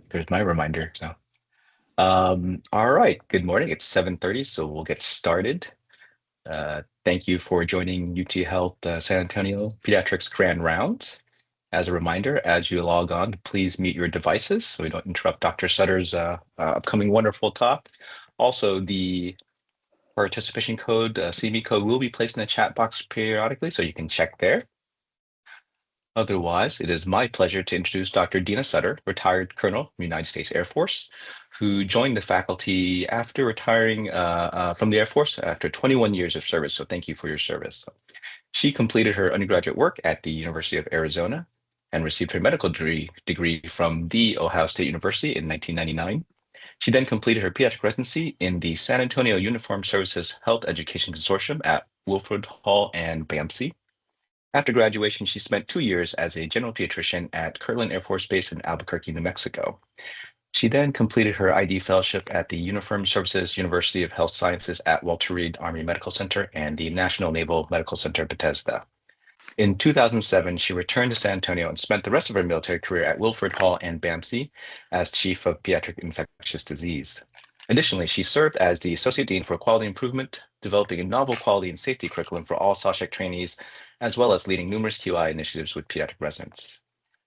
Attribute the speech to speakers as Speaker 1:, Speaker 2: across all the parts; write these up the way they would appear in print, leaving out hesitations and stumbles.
Speaker 1: There's my reminder. So, all right. Good morning. It's 7:30, so we'll get started. Thank you for joining UT Health San Antonio Pediatrics Grand Rounds. As a reminder, as you log on, please mute your devices so we don't interrupt Dr. Sutter's upcoming wonderful talk. Also, the participation code, CB code, will be placed in the chat box periodically, so you can check there. Otherwise, it is my pleasure to introduce Dr. Deena Sutter, retired Colonel, United States Air Force, who joined the faculty after retiring from the Air Force after 21 years of service. So thank you for your service. She completed her undergraduate work at the University of Arizona and received her medical degree from the Ohio State University in 1999. She then completed her pediatric residency in the San Antonio Uniformed Services Health Education Consortium at Wilford Hall and BAMC. After graduation, she spent 2 years as a general pediatrician at Kirtland Air Force Base in Albuquerque, New Mexico. She then completed her ID fellowship at the Uniformed Services University of Health Sciences at Walter Reed Army Medical Center and the National Naval Medical Center, Bethesda. In 2007, she returned to San Antonio and spent the rest of her military career at Wilford Hall and BAMC as Chief of Pediatric Infectious Disease. Additionally, she served as the Associate Dean for Quality Improvement, developing a novel quality and safety curriculum for all SOSHEC trainees, as well as leading numerous QI initiatives with pediatric residents.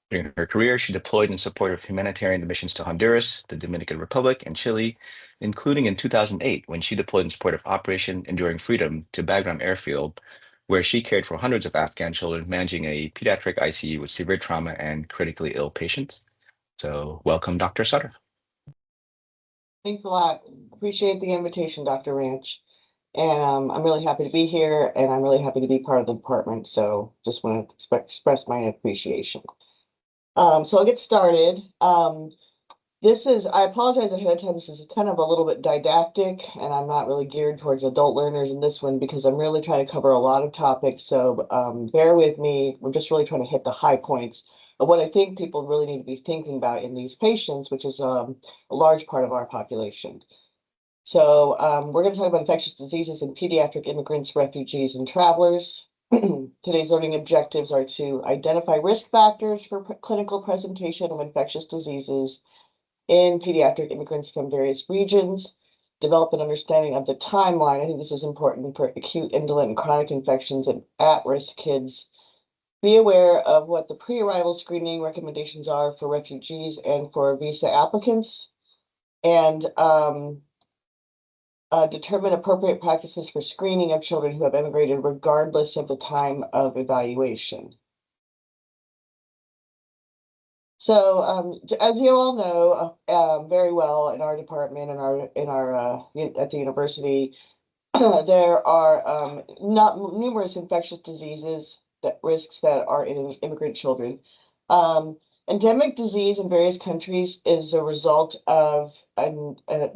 Speaker 1: During her career, she deployed in support of humanitarian missions to Honduras, the Dominican Republic, and Chile, including in 2008 when she deployed in support of Operation Enduring Freedom to Bagram Airfield, where she cared for hundreds of Afghan children, managing a pediatric ICU with severe trauma and critically ill patients. So welcome, Dr. Sutter.
Speaker 2: Thanks a lot. Appreciate the invitation, Dr. Ranch. And I'm really happy to be here, and I'm really happy to be part of the department. So just want to express my appreciation. So I'll get started. I apologize ahead of time. This is kind of a little bit didactic, and I'm not really geared towards adult learners in this one because I'm really trying to cover a lot of topics. So bear with me. We're just really trying to hit the high points of what I think people really need to be thinking about in these patients, which is a large part of our population. So we're going to talk about infectious diseases in pediatric immigrants, refugees, and travelers. Today's learning objectives are to identify risk factors for clinical presentation of infectious diseases in pediatric immigrants from various regions, develop an understanding of the timeline. I think this is important for acute, indolent, and chronic infections in at-risk kids. Be aware of what the pre-arrival screening recommendations are for refugees and for visa applicants, and determine appropriate practices for screening of children who have immigrated regardless of the time of evaluation. So as you all know very well in our department and at the university, there are numerous infectious diseases risks that are in immigrant children. Endemic disease in various countries is a result of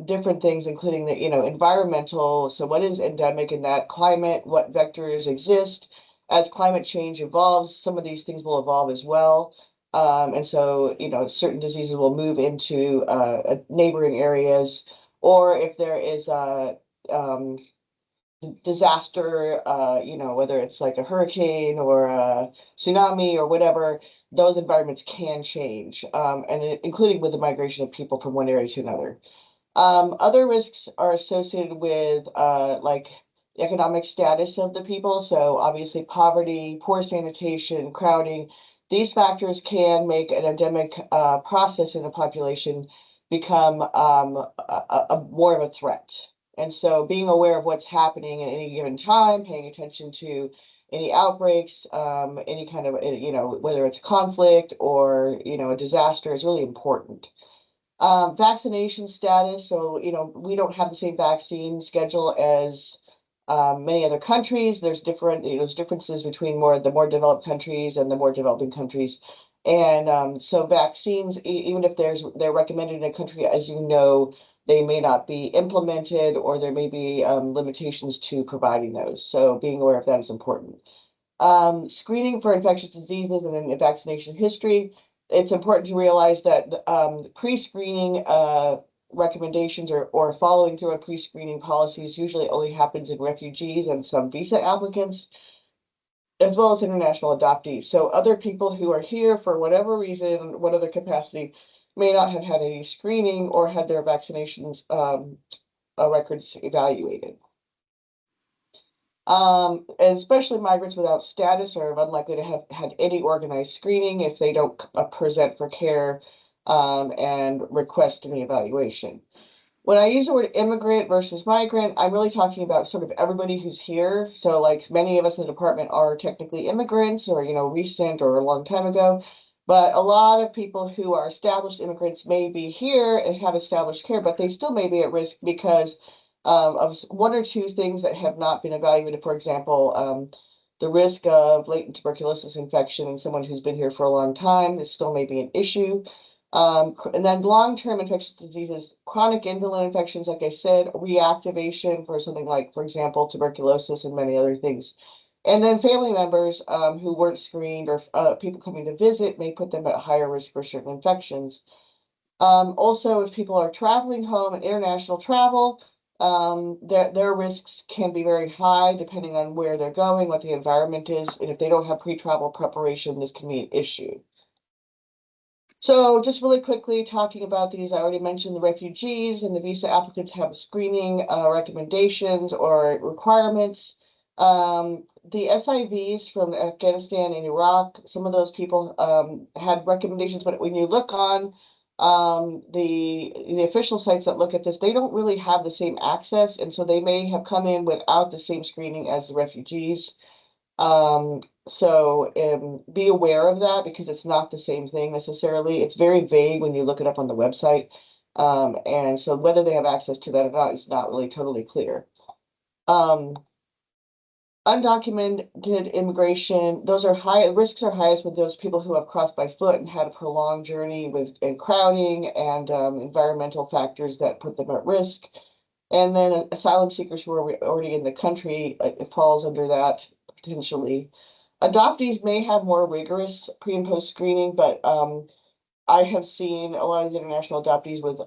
Speaker 2: different things, including the environmental. So what is endemic in that climate? What vectors exist? As climate change evolves, some of these things will evolve as well. And so certain diseases will move into neighboring areas, or if there is a disaster, whether it's like a hurricane or a tsunami or whatever, those environments can change, including with the migration of people from one area to another. Other risks are associated with like economic status of the people. So obviously poverty, poor sanitation, crowding. These factors can make an endemic process in a population become more of a threat. And so being aware of what's happening at any given time, paying attention to any outbreaks, any kind of, whether it's conflict or, a disaster is really important. Vaccination status. So, we don't have the same vaccine schedule as many other countries. There's differences between the more developed countries and the more developing countries. And so vaccines, even if they're recommended in a country, as you know, they may not be implemented, or there may be limitations to providing those. So being aware of that is important. Screening for infectious diseases and then vaccination history. It's important to realize that pre-screening recommendations or following through on pre-screening policies usually only happens in refugees and some visa applicants, as well as international adoptees. So other people who are here for whatever reason, what other capacity, may not have had any screening or had their vaccinations records evaluated. And especially migrants without status are unlikely to have had any organized screening if they don't present for care and request any evaluation. When I use the word immigrant versus migrant, I'm really talking about sort of everybody who's here. So like many of us in the department are technically immigrants or, recent or a long time ago. But a lot of people who are established immigrants may be here and have established care, but they still may be at risk because of one or two things that have not been evaluated. For example, the risk of latent tuberculosis infection in someone who's been here for a long time. This still may be an issue. And then long-term infectious diseases, chronic indolent infections, like I said, reactivation for something like, for example, tuberculosis and many other things. And then family members who weren't screened or people coming to visit may put them at higher risk for certain infections. Also, if people are traveling home and international travel, their risks can be very high depending on where they're going, what the environment is, and if they don't have pre-travel preparation, this can be an issue. So just really quickly talking about these, I already mentioned the refugees and the visa applicants have screening recommendations or requirements. The SIVs from Afghanistan and Iraq, some of those people had recommendations, but when you look on the official sites that look at this, they don't really have the same access, and so they may have come in without the same screening as the refugees. So be aware of that because it's not the same thing necessarily. It's very vague when you look it up on the website. And so whether they have access to that or not is not really totally clear. Undocumented immigration, those are high, risks are highest with those people who have crossed by foot and had a prolonged journey and crowding and environmental factors that put them at risk. And then asylum seekers who are already in the country, it falls under that potentially. Adoptees may have more rigorous pre and post screening, but I have seen a lot of international adoptees with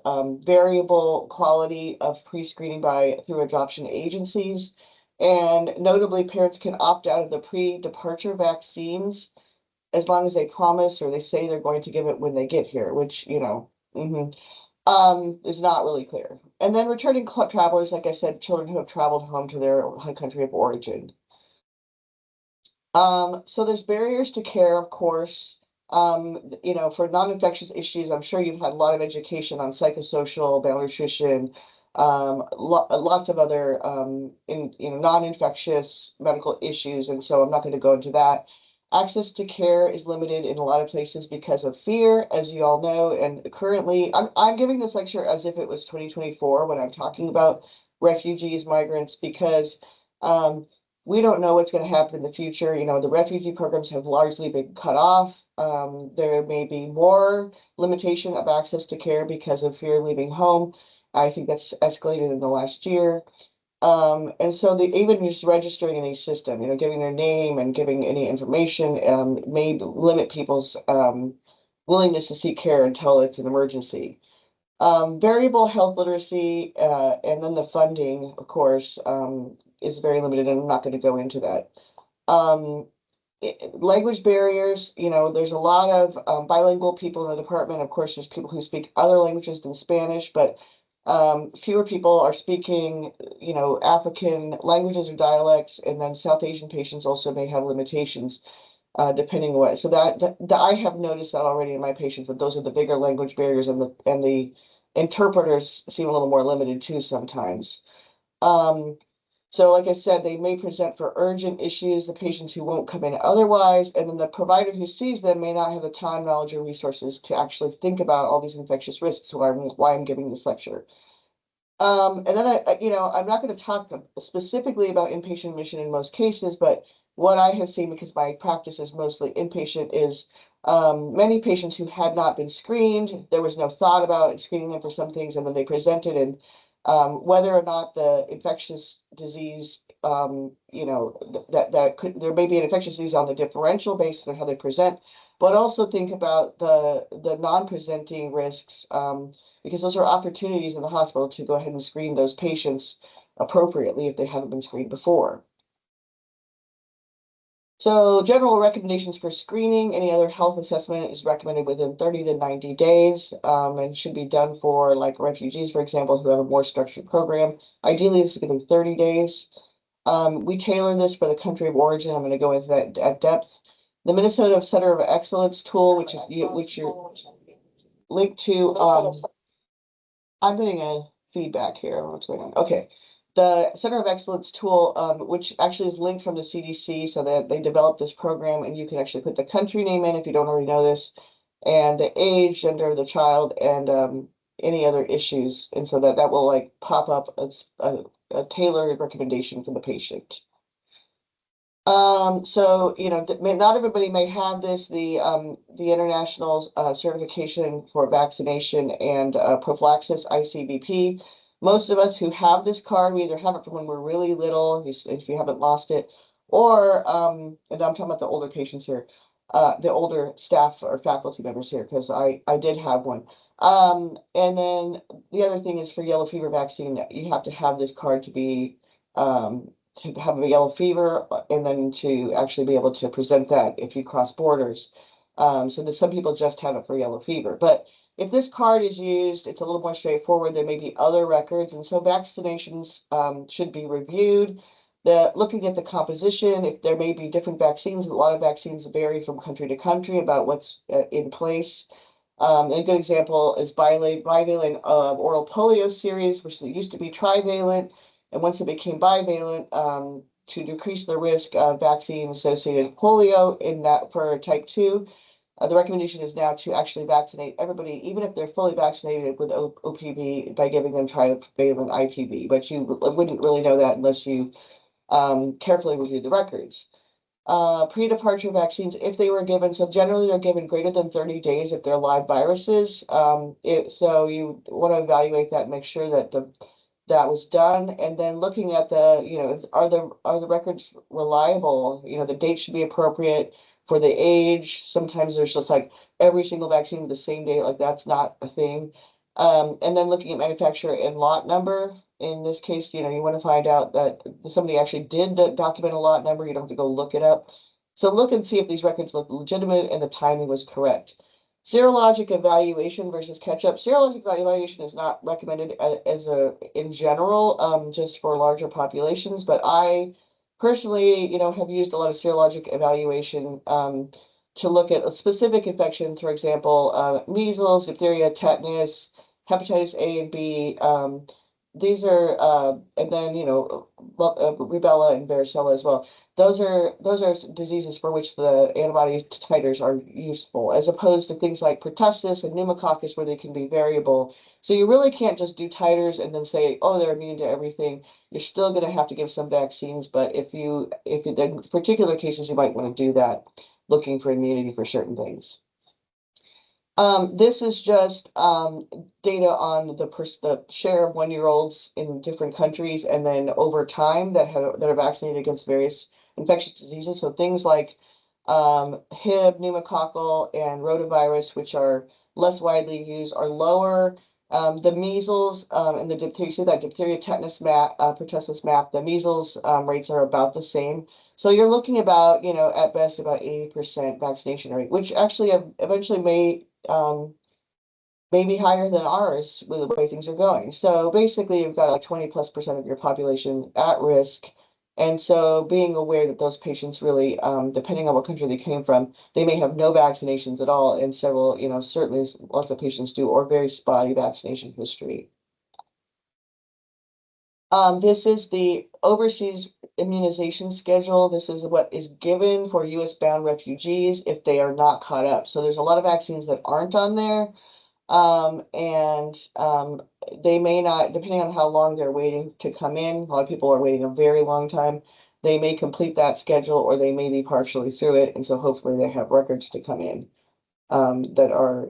Speaker 2: variable quality of pre-screening through adoption agencies. And notably, parents can opt out of the pre-departure vaccines as long as they promise or they say they're going to give it when they get here, which, is not really clear. And then returning travelers, like I said, children who have traveled home to their country of origin. So there's barriers to care, of course. For non-infectious issues, I'm sure you've had a lot of education on psychosocial, malnutrition, lots of other non-infectious medical issues, and so I'm not going to go into that. Access to care is limited in a lot of places because of fear, as you all know. And currently, I'm giving this lecture as if it was 2024 when I'm talking about refugees, migrants, because we don't know what's going to happen in the future. The refugee programs have largely been cut off. There may be more limitation of access to care because of fear of leaving home. I think that's escalated in the last year. And so even just registering in these systems, giving their name and giving any information may limit people's willingness to seek care until it's an emergency. Variable health literacy and then the funding, of course, is very limited, and I'm not going to go into that. Language barriers, there's a lot of bilingual people in the department. Of course, there's people who speak other languages than Spanish, but fewer people are speaking, African languages or dialects, and then South Asian patients also may have limitations, depending on what. So that I have noticed that already in my patients, that those are the bigger language barriers, and the interpreters seem a little more limited too sometimes. So like I said, they may present for urgent issues, the patients who won't come in otherwise, and then the provider who sees them may not have the time, knowledge, or resources to actually think about all these infectious risks, why I'm giving this lecture. And then I'm not going to talk specifically about inpatient admission in most cases, but what I have seen, because my practice is mostly inpatient, is many patients who had not been screened, there was no thought about screening them for some things, and then they presented, and whether or not the infectious disease, there may be an infectious disease on the differential basis of how they present, but also think about the non-presenting risks, because those are opportunities in the hospital to go ahead and screen those patients appropriately if they haven't been screened before. So general recommendations for screening, any other health assessment is recommended within 30 to 90 days, and should be done for like refugees, for example, who have a more structured program. Ideally, this is going to be 30 days. We tailor this for the country of origin. I'm going to go into that at depth. The Minnesota Center of Excellence tool, which you're linked to, I'm getting a feedback here. What's going on? Okay. The Center of Excellence tool, which actually is linked from the CDC, so that they developed this program, and you can actually put the country name in if you don't already know this, and the age, gender of the child, and any other issues, and so that will like pop up as a tailored recommendation for the patient. So not everybody may have this. The international certification for vaccination and prophylaxis, ICVP. Most of us who have this card, we either have it from when we're really little, if you haven't lost it, or and I'm talking about the older patients here, the older staff or faculty members here, because I did have one. And then the other thing is for yellow fever vaccine, you have to have this card to have a yellow fever and then to actually be able to present that if you cross borders. So that some people just have it for yellow fever. But if this card is used, it's a little more straightforward. There may be other records, and so vaccinations should be reviewed. Looking at the composition, if there may be different vaccines, a lot of vaccines vary from country to country about what's in place. A good example is bivalent oral polio series, which used to be trivalent. And once it became bivalent, to decrease the risk of vaccine-associated polio in that for type 2, the recommendation is now to actually vaccinate everybody, even if they're fully vaccinated with OPV, by giving them trivalent IPV. But you wouldn't really know that unless you carefully review the records. Pre-departure vaccines, if they were given, so generally they're given greater than 30 days if they're live viruses. So you want to evaluate that and make sure that that was done. And then looking at are the records reliable? The date should be appropriate for the age. Sometimes there's just like every single vaccine the same date, like that's not a thing. And then looking at manufacturer and lot number. In this case, you want to find out that somebody actually did document a lot number. You don't have to go look it up. So look and see if these records look legitimate and the timing was correct. Serologic evaluation versus catch-up. Serologic evaluation is not recommended in general, just for larger populations, but I personally, have used a lot of serologic evaluation to look at a specific infections, for example, measles, diphtheria, tetanus, hepatitis A and B. These are, and then, rubella and varicella as well. Those are diseases for which the antibody titers are useful, as opposed to things like pertussis and pneumococcus, where they can be variable. So you really can't just do titers and then say, oh, they're immune to everything. You're still going to have to give some vaccines, but if in particular cases, you might want to do that, looking for immunity for certain things. This is just data on the share of 1-year-olds in different countries, and then over time that are vaccinated against various infectious diseases. So things like Hib, pneumococcal, and rotavirus, which are less widely used, are lower. The measles and the diphtheria, you see that diphtheria, tetanus map, pertussis map, the measles rates are about the same. So you're looking about, at best about 80% vaccination rate, which actually eventually may be higher than ours with the way things are going. So basically, you've got like 20+% of your population at risk. And so being aware that those patients really, depending on what country they came from, they may have no vaccinations at all, and several, certainly lots of patients do, or very spotty vaccination history. This is the overseas immunization schedule. This is what is given for US bound refugees if they are not caught up. So there's a lot of vaccines that aren't on there. They may not, depending on how long they're waiting to come in. A lot of people are waiting a very long time. They may complete that schedule, or they may be partially through it. And so hopefully they have records to come in that are,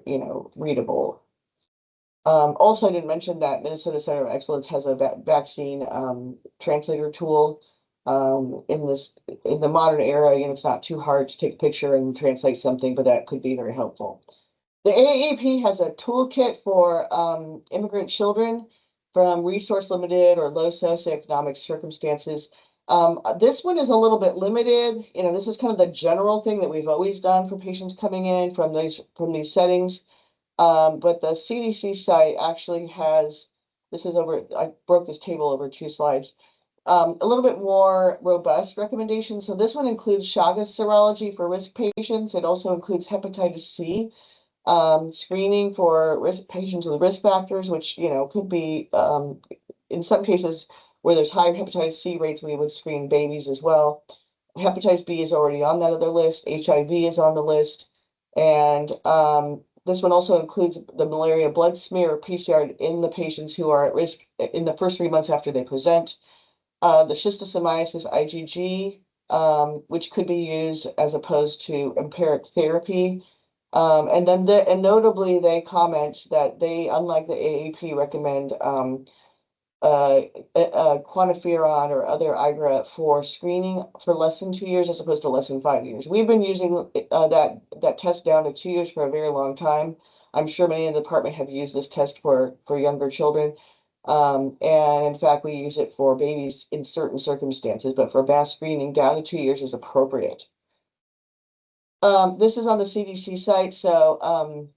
Speaker 2: readable. Also, I didn't mention that Minnesota Center of Excellence has a vaccine translator tool. In the modern era, it's not too hard to take a picture and translate something, but that could be very helpful. The AAP has a toolkit for immigrant children from resource limited or low socioeconomic circumstances. This one is a little bit limited. You know, this is kind of the general thing that we've always done for patients coming in from these settings. But the CDC site actually has, this is over, I broke this table over 2 slides, a little bit more robust recommendations. So this one includes Chagas serology for risk patients. It also includes hepatitis C, screening for patients with risk factors, which, you know, could be, in some cases where there's high hepatitis C rates, we would screen babies as well. Hepatitis B is already on that other list. HIV is on the list. And this one also includes the malaria blood smear or PCR in the patients who are at risk in the first 3 months after they present. The schistosomiasis IgG, which could be used as opposed to empiric therapy. And then notably, they comment that they, unlike the AAP, recommend quantiferon or other IGRA for screening for less than 2 years as opposed to less than 5 years. We've been using that test down to 2 years for a very long time. I'm sure many in the department have used this test for younger children. And in fact, we use it for babies in certain circumstances, but for mass screening, down to 2 years is appropriate. This is on the CDC site. So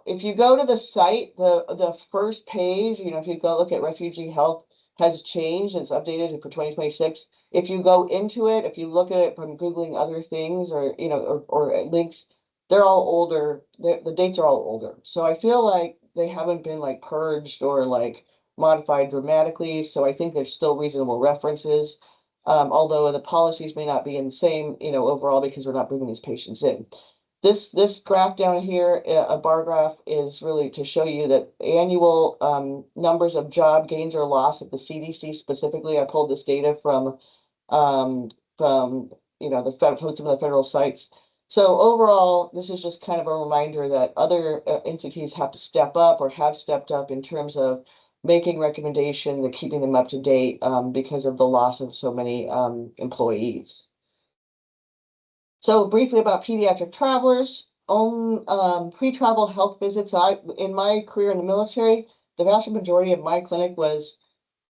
Speaker 2: if you go to the site, the first page, you know, if you go look at refugee health has changed, it's updated for 2026. If you go into it, if you look at it from Googling other things or, you know, or links, they're all older. The dates are all older. So I feel like they haven't been like purged or like modified dramatically. So I think there's still reasonable references. Although the policies may not be in the same, you know, overall because we're not bringing these patients in. This graph down here, a bar graph, is really to show you that annual numbers of job gains or loss at the CDC specifically. I pulled this data from you know, from some of the federal sites. So overall, this is just kind of a reminder that other entities have to step up or have stepped up in terms of making recommendations and keeping them up to date because of the loss of so many employees. So briefly about pediatric travelers, on pre-travel health visits, in my career in the military, the vast majority of my clinic was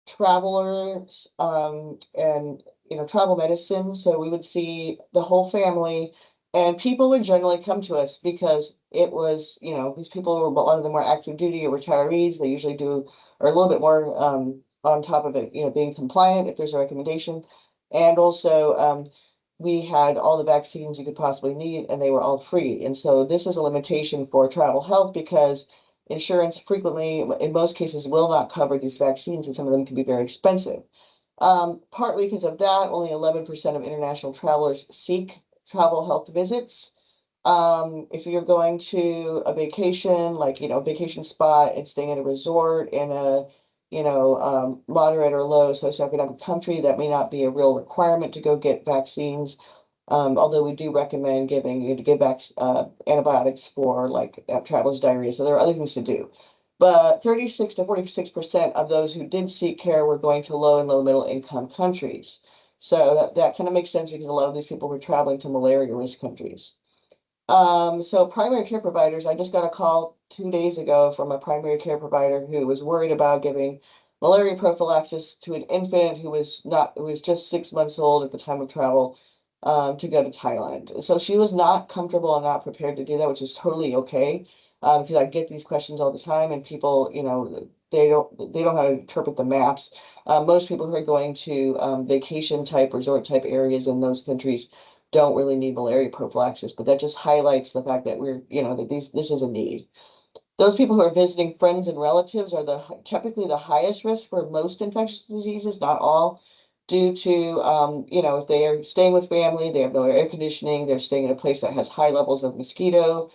Speaker 2: travelers and, you know, travel medicine. So we would see the whole family, and people would generally come to us because it was, you know, these people were, a lot of them were active duty or retirees. They usually are a little bit more on top of it, you know, being compliant if there's a recommendation. And also we had all the vaccines you could possibly need, and they were all free. And so this is a limitation for travel health because insurance frequently, in most cases, will not cover these vaccines, and some of them can be very expensive. Partly because of that, only 11% of international travelers seek travel health visits. If you're going to a vacation, like, you know, a vacation spot and staying at a resort in a, you know, moderate or low socioeconomic country, that may not be a real requirement to go get vaccines. Although we do recommend giving you to give back antibiotics for like traveler's diarrhea. So there are other things to do. But 36 to 46% of those who did seek care were going to low and low middle income countries. So that kind of makes sense because a lot of these people were traveling to malaria risk countries. So primary care providers, I just got a call 2 days ago from a primary care provider who was worried about giving malaria prophylaxis to an infant who was just 6 months old at the time of travel to go to Thailand. So she was not comfortable and not prepared to do that, which is totally okay. Because I get these questions all the time, and people, you know, they don't know how to interpret the maps. Most people who are going to vacation type, resort type areas in those countries don't really need malaria prophylaxis, but that just highlights the fact that we're, you know, that this is a need. Those people who are visiting friends and relatives are typically the highest risk for most infectious diseases, not all, due to, you know, if they are staying with family, they have no air conditioning, they're staying in a place that has high levels of mosquito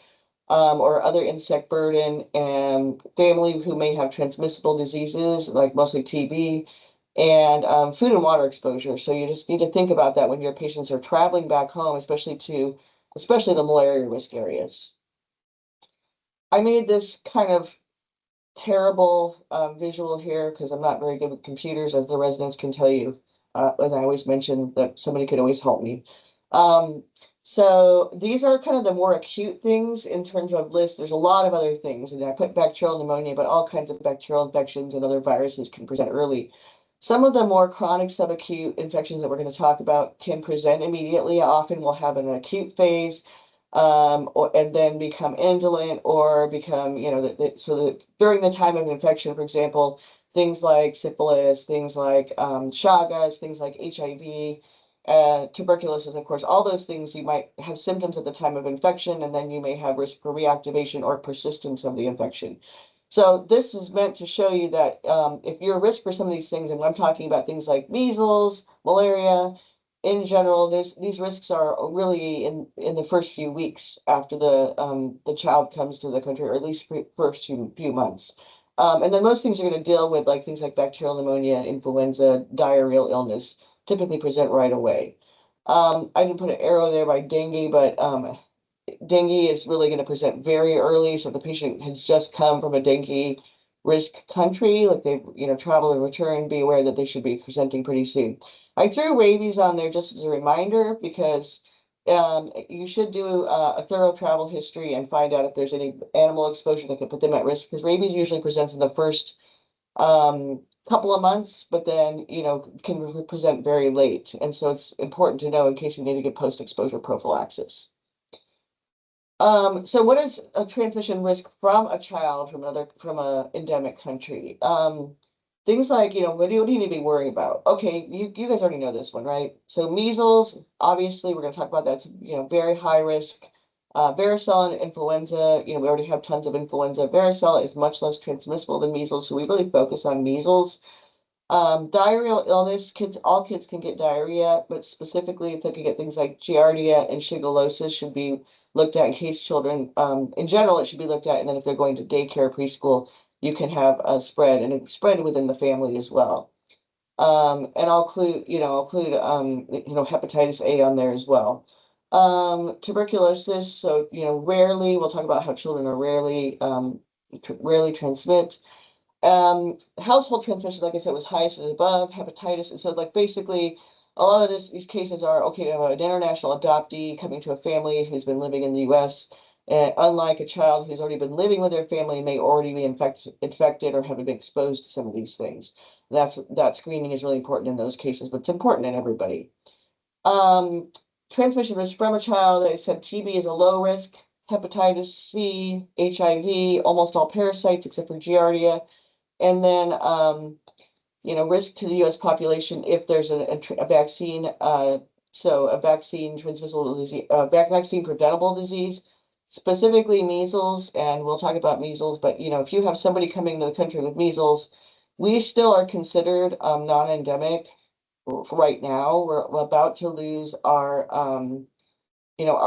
Speaker 2: or other insect burden, and family who may have transmissible diseases like mostly TB, and food and water exposure. So you just need to think about that when your patients are traveling back home, especially the malaria risk areas. I made this kind of terrible visual here because I'm not very good with computers, as the residents can tell you. And I always mention that somebody could always help me. So these are kind of the more acute things in terms of list. There's a lot of other things, and I put bacterial pneumonia, but all kinds of bacterial infections and other viruses can present early. Some of the more chronic subacute infections that we're going to talk about can present immediately. Often will have an acute phase, and then become indolent or become, so that during the time of infection, for example, things like syphilis, things like Chagas, things like HIV, tuberculosis, of course, all those things you might have symptoms at the time of infection, and then you may have risk for reactivation or persistence of the infection. So this is meant to show you that if you're a risk for some of these things, and I'm talking about things like measles, malaria, in general, these risks are really in the first few weeks after the child comes to the country, or at least first few months. And then most things you're going to deal with, like things like bacterial pneumonia, influenza, diarrheal illness, typically present right away. I didn't put an arrow there by dengue, but dengue is really going to present very early. So if the patient has just come from a dengue risk country, like they've, traveled and returned, be aware that they should be presenting pretty soon. I threw rabies on there just as a reminder because you should do a thorough travel history and find out if there's any animal exposure that could put them at risk, because rabies usually presents in the first couple of months, but then, can present very late. And so it's important to know in case you need to get post-exposure prophylaxis. So what is a transmission risk from a child from a endemic country? Things like, what do you need to be worrying about? Okay, you guys already know this one, right? So measles, obviously, we're going to talk about that. Very high risk. Varicella and influenza, we already have tons of influenza. Varicella is much less transmissible than measles, so we really focus on measles. Diarrheal illness, all kids can get diarrhea, but specifically if they can get things like giardia and shigellosis should be looked at in case children, in general, it should be looked at. And then if they're going to daycare, preschool, you can have a spread and it spread within the family as well. And I'll include, hepatitis A on there as well. Tuberculosis. So, rarely, we'll talk about how children are rarely transmit. Household transmission, like I said, was highest and above hepatitis. And so like basically a lot of these cases are, okay, we have an international adoptee coming to a family who's been living in the US. Unlike a child who's already been living with their family, may already be infected or have been exposed to some of these things. That screening is really important in those cases, but it's important in everybody. Transmission risk from a child, I said TB is a low risk, hepatitis C, HIV, almost all parasites except for Giardia. And then, risk to the U.S. population if there's a vaccine, so a vaccine transmissible disease, vaccine preventable disease, specifically measles, and we'll talk about measles, but, if you have somebody coming to the country with measles, we still are considered non-endemic right now. We're about to lose our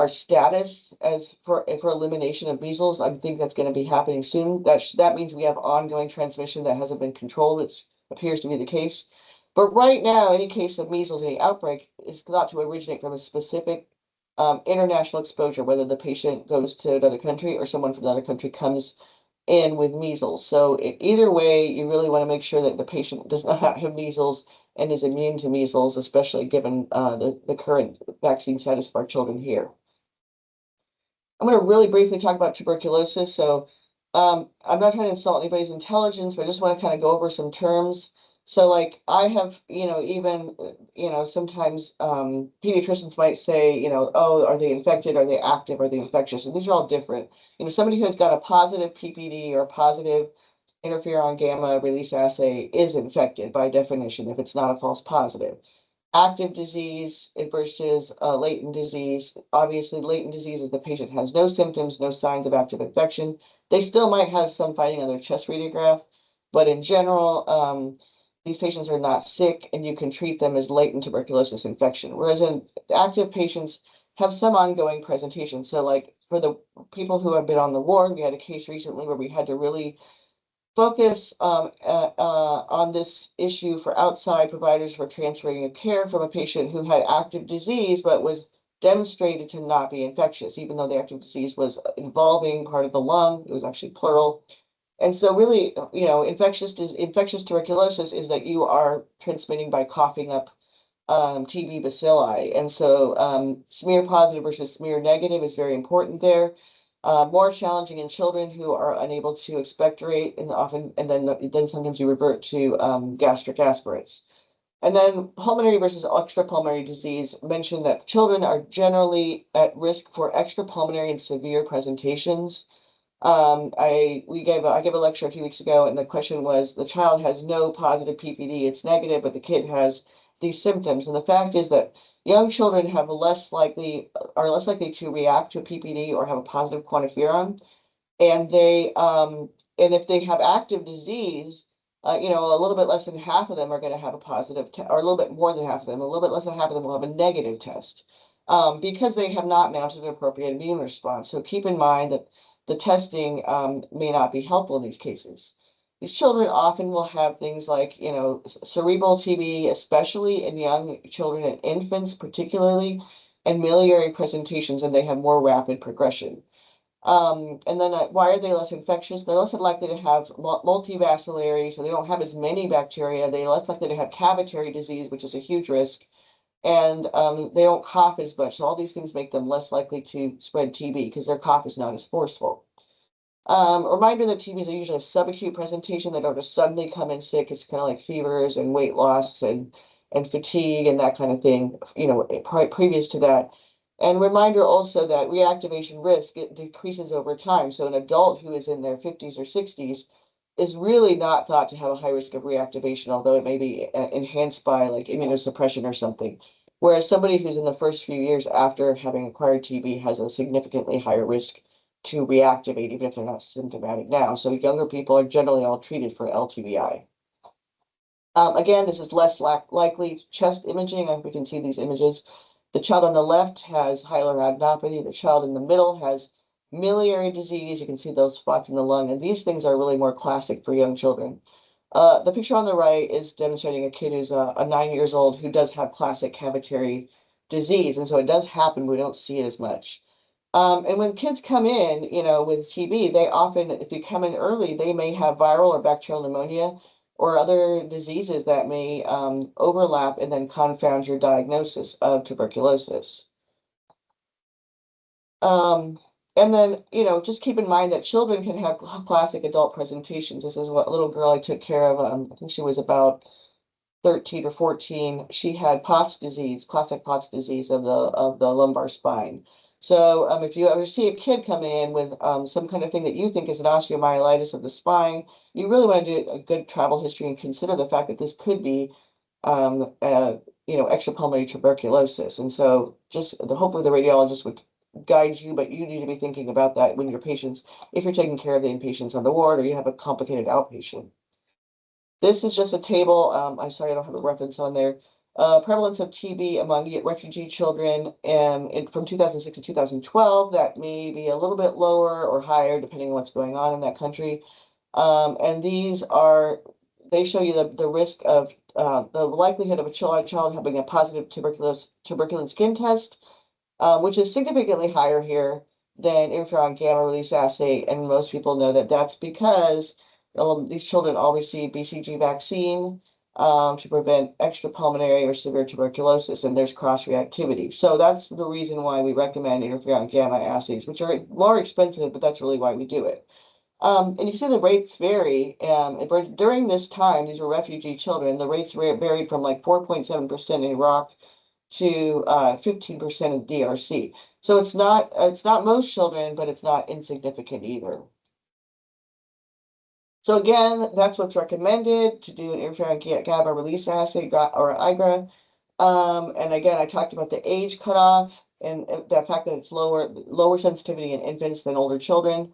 Speaker 2: status as for elimination of measles. I think that's going to be happening soon. That means we have ongoing transmission that hasn't been controlled, which appears to be the case. But right now, any case of measles, any outbreak, is thought to originate from a specific international exposure, whether the patient goes to another country or someone from another country comes in with measles. So either way, you really want to make sure that the patient does not have measles and is immune to measles, especially given the current vaccine status of our children here. I'm going to really briefly talk about tuberculosis. So I'm not trying to insult anybody's intelligence, but I just want to kind of go over some terms. So like I have, even, sometimes pediatricians might say, oh, are they infected? Are they active? Are they infectious? And these are all different. Somebody who has got a positive PPD or a positive interferon gamma release assay is infected by definition if it's not a false positive. Active disease versus latent disease. Obviously, latent disease is the patient has no symptoms, no signs of active infection. They still might have some finding on their chest radiograph, but in general, these patients are not sick and you can treat them as latent tuberculosis infection. Whereas in active patients have some ongoing presentation. So like for the people who have been on the ward, we had a case recently where we had to really focus on this issue for outside providers for transferring of care from a patient who had active disease but was demonstrated to not be infectious, even though the active disease was involving part of the lung. It was actually plural. And so really, infectious tuberculosis is that you are transmitting by coughing up TB bacilli. And so smear positive versus smear negative is very important there. More challenging in children who are unable to expectorate, and then sometimes you revert to gastric aspirates. And then pulmonary versus extrapulmonary disease mentioned that children are generally at risk for extrapulmonary and severe presentations. I gave a lecture a few weeks ago, and the question was the child has no positive PPD, it's negative, but the kid has these symptoms. And the fact is that young children are less likely to react to a PPD or have a positive quantiferon, and if they have active disease, a little bit less than half of them are going to have a positive or a little bit more than half of them, a little bit less than half of them will have a negative test, because they have not mounted an appropriate immune response. So keep in mind that the testing may not be helpful in these cases. These children often will have things like, cerebral TB, especially in young children and infants, particularly, and miliary presentations, and they have more rapid progression. And then why are they less infectious? They're less likely to have multivacillary, so they don't have as many bacteria. They're less likely to have cavitary disease, which is a huge risk. And they don't cough as much. So all these things make them less likely to spread TB because their cough is not as forceful. Reminder that TBs are usually a subacute presentation. They don't just suddenly come in sick. It's kind of like fevers and weight loss and fatigue and that kind of thing, previous to that. And reminder also that reactivation risk, it decreases over time. So an adult who is in their 50s or 60s is really not thought to have a high risk of reactivation, although it may be enhanced by like immunosuppression or something. Whereas somebody who's in the first few years after having acquired TB has a significantly higher risk to reactivate, even if they're not symptomatic now. So younger people are generally all treated for LTBI. Again, this is less likely chest imaging. I hope we can see these images. The child on the left has hyaluronidopathy. The child in the middle has miliary disease. You can see those spots in the lung, and these things are really more classic for young children. The picture on the right is demonstrating a kid who's a 9 years old who does have classic cavitary disease, and so it does happen. We don't see it as much. And when kids come in, with TB, they often, if you come in early, they may have viral or bacterial pneumonia or other diseases that may overlap and then confound your diagnosis of tuberculosis. And then, just keep in mind that children can have classic adult presentations. This is what a little girl I took care of. I think she was about 13 or 14. She had Pott's disease, classic Pott's disease of the lumbar spine. So if you ever see a kid come in with some kind of thing that you think is an osteomyelitis of the spine, you really want to do a good travel history and consider the fact that this could be extrapulmonary tuberculosis. And so hopefully the radiologist would guide you, but you need to be thinking about that when your patients, if you're taking care of the inpatients on the ward or you have a complicated outpatient. This is just a table. I'm sorry, I don't have a reference on there. Prevalence of TB among refugee children from 2006 to 2012. That may be a little bit lower or higher depending on what's going on in that country. And they show you the risk of the likelihood of a child having a positive tuberculin skin test, which is significantly higher here than interferon gamma release assay. And most people know that that's because these children all receive BCG vaccine to prevent extrapulmonary or severe tuberculosis, and there's cross-reactivity. So that's the reason why we recommend interferon gamma assays, which are more expensive, but that's really why we do it. And you can see the rates vary. During this time, these were refugee children. The rates varied from like 4.7% in Iraq to 15% in DRC. So it's not most children, but it's not insignificant either. So again, that's what's recommended to do an interferon gamma release assay or IGRA. And again, I talked about the age cutoff and the fact that it's lower sensitivity in infants than older children.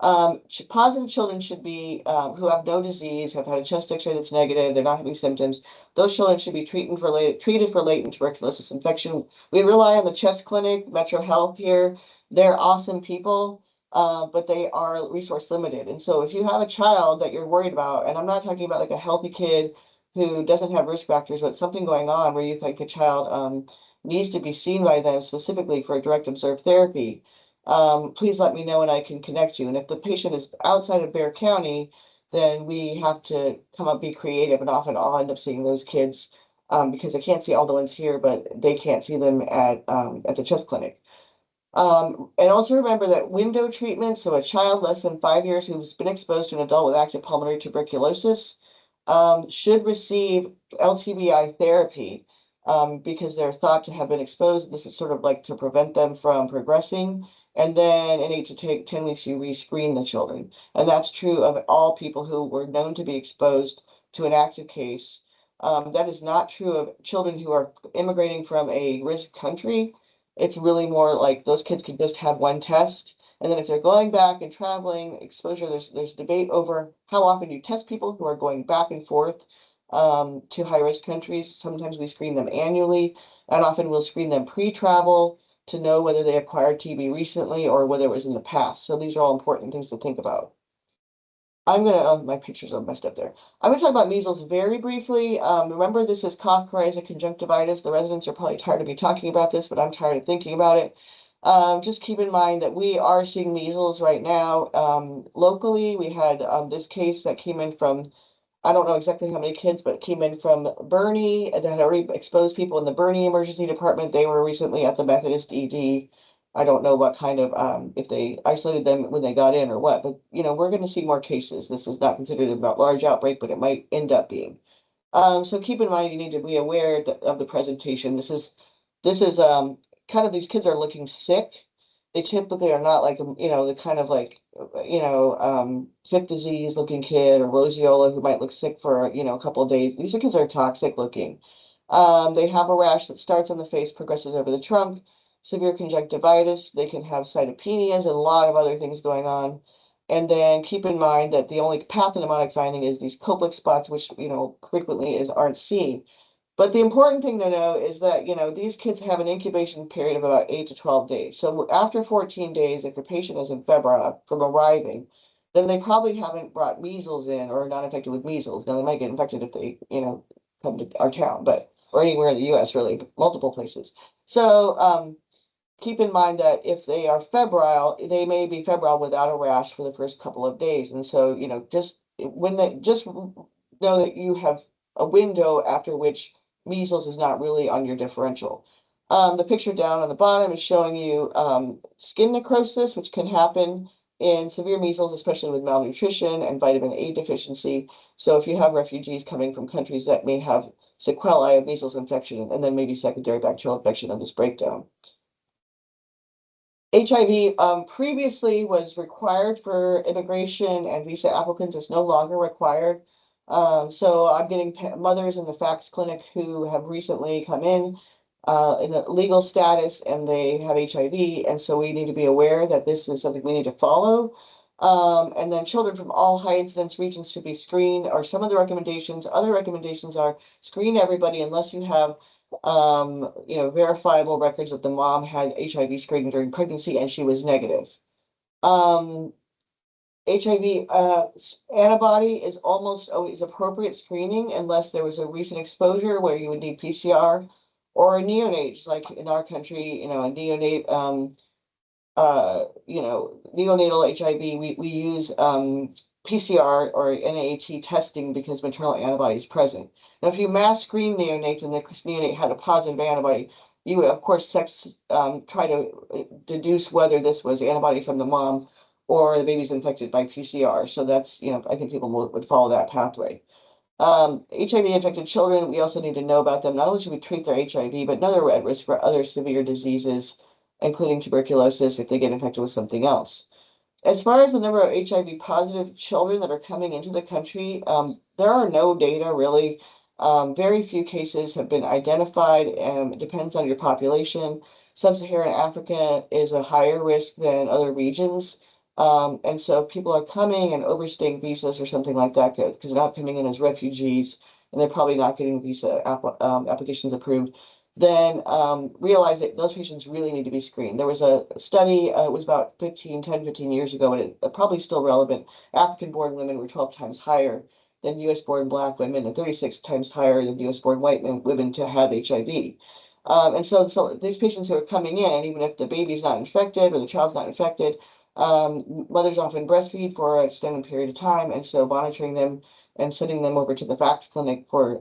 Speaker 2: Positive children should be who have no disease, have had a chest X-ray that's negative, they're not having symptoms. Those children should be treated for latent tuberculosis infection. We rely on the chest clinic, Metro Health here. They're awesome people, but they are resource limited. And so if you have a child that you're worried about, and I'm not talking about like a healthy kid who doesn't have risk factors, but something going on where you think a child needs to be seen by them specifically for a direct observed therapy, please let me know and I can connect you. And if the patient is outside of Bexar County, then we have to be creative, and often I'll end up seeing those kids because I can't see all the ones here, but they can't see them at the chest clinic. And also remember that window treatment, so a child less than 5 years who's been exposed to an adult with active pulmonary tuberculosis, should receive LTBI therapy, because they're thought to have been exposed. This is sort of like to prevent them from progressing. And then in 8 to 10 weeks, you rescreen the children. And that's true of all people who were known to be exposed to an active case. That is not true of children who are immigrating from a risk country. It's really more like those kids can just have one test. And then if they're going back and traveling, exposure, there's debate over how often you test people who are going back and forth to high risk countries. Sometimes we screen them annually, and often we'll screen them pre-travel to know whether they acquired TB recently or whether it was in the past. So these are all important things to think about. I'm gonna, oh, my pictures are messed up there. I'm gonna talk about measles very briefly. Remember, this is cough, coryza, conjunctivitis. The residents are probably tired of me talking about this, but I'm tired of thinking about it. Just keep in mind that we are seeing measles right now. Locally, we had this case that came in from, I don't know exactly how many kids, but it came in from Bernie that had already exposed people in the Bernie emergency department. They were recently at the Methodist ED. I don't know what kind of, if they isolated them when they got in or what, but we're going to see more cases. This is not considered a large outbreak, but it might end up being. So keep in mind, you need to be aware of the presentation. This is kind of, these kids are looking sick. They typically are not like, the kind of like, fifth disease looking kid or roseola who might look sick for, a couple of days. These kids are toxic looking. They have a rash that starts on the face, progresses over the trunk, severe conjunctivitis. They can have cytopenias and a lot of other things going on. And then keep in mind that the only pathognomonic finding is these Koplik spots, which, frequently aren't seen. But the important thing to know is that, these kids have an incubation period of about 8 to 12 days. So after 14 days, if your patient is in febrile from arriving, then they probably haven't brought measles in or are not infected with measles. Now, they might get infected if they, come to our town, but, or anywhere in the US, really, but multiple places. So, keep in mind that if they are febrile, they may be febrile without a rash for the first couple of days. And so, just know that you have a window after which measles is not really on your differential. The picture down on the bottom is showing you skin necrosis, which can happen in severe measles, especially with malnutrition and vitamin A deficiency. So if you have refugees coming from countries that may have sequelae of measles infection and then maybe secondary bacterial infection of this breakdown. HIV previously was required for immigration and visa applicants. It's no longer required. So I'm getting mothers in the FACS clinic who have recently come in a legal status and they have HIV. And so we need to be aware that this is something we need to follow. And then children from all high incidence regions should be screened are some of the recommendations. Other recommendations are screen everybody unless you have verifiable records that the mom had HIV screening during pregnancy and she was negative. HIV antibody is almost always appropriate screening unless there was a recent exposure where you would need PCR or a neonate, like in our country, a neonate, neonatal HIV, we use PCR or NAT testing because maternal antibody is present. Now, if you mass screen neonates and the neonate had a positive antibody, you would, of course, try to deduce whether this was antibody from the mom or the baby's infected by PCR. So that's, I think people would follow that pathway. HIV infected children, we also need to know about them. Not only should we treat their HIV, but know they're at risk for other severe diseases, including tuberculosis if they get infected with something else. As far as the number of HIV positive children that are coming into the country, there are no data really. Very few cases have been identified. It depends on your population. Sub-Saharan Africa is a higher risk than other regions. And so if people are coming and overstaying visas or something like that, because they're not coming in as refugees and they're probably not getting visa applications approved, then realize that those patients really need to be screened. There was a study, it was about 10, 15 years ago, and it's probably still relevant. African-born women were 12 times higher than US-born Black women and 36 times higher than US-born white women to have HIV. And so these patients who are coming in, even if the baby's not infected or the child's not infected, mothers often breastfeed for an extended period of time, and so monitoring them and sending them over to the FACS clinic for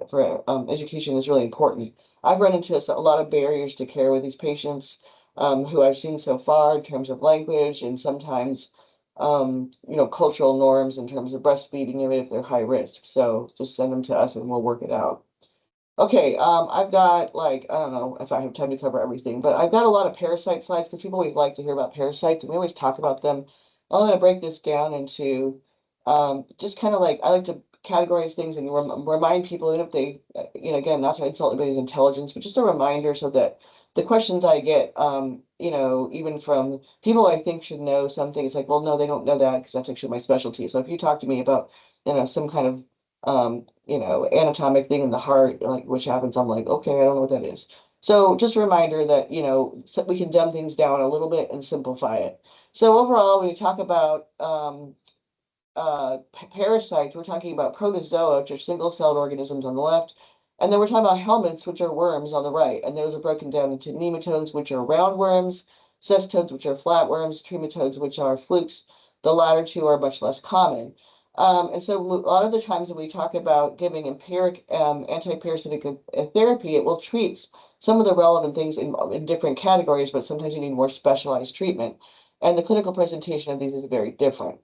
Speaker 2: education is really important. I've run into a lot of barriers to care with these patients. who I've seen so far in terms of language and sometimes, cultural norms in terms of breastfeeding, even if they're high risk. So just send them to us and we'll work it out. Okay, I've got like, I don't know if I have time to cover everything, but I've got a lot of parasite slides because people always like to hear about parasites and we always talk about them. I'm going to break this down into just kind of like, I like to categorize things and remind people, even if they, again, not to insult anybody's intelligence, but just a reminder so that the questions I get, even from people I think should know something, it's like, well, no, they don't know that because that's actually my specialty. So if you talk to me about, some kind of anatomic thing in the heart, like which happens, I'm like, okay, I don't know what that is. So just a reminder that, so we can dumb things down a little bit and simplify it. So overall, when you talk about parasites, we're talking about protozoa, which are single-celled organisms on the left, and then we're talking about helminths, which are worms on the right, and those are broken down into nematodes, which are roundworms, cestodes, which are flatworms, trematodes, which are flukes. The latter two are much less common. And so a lot of the times when we talk about giving empiric antiparasitic therapy, it will treat some of the relevant things in different categories, but sometimes you need more specialized treatment. And the clinical presentation of these is very different.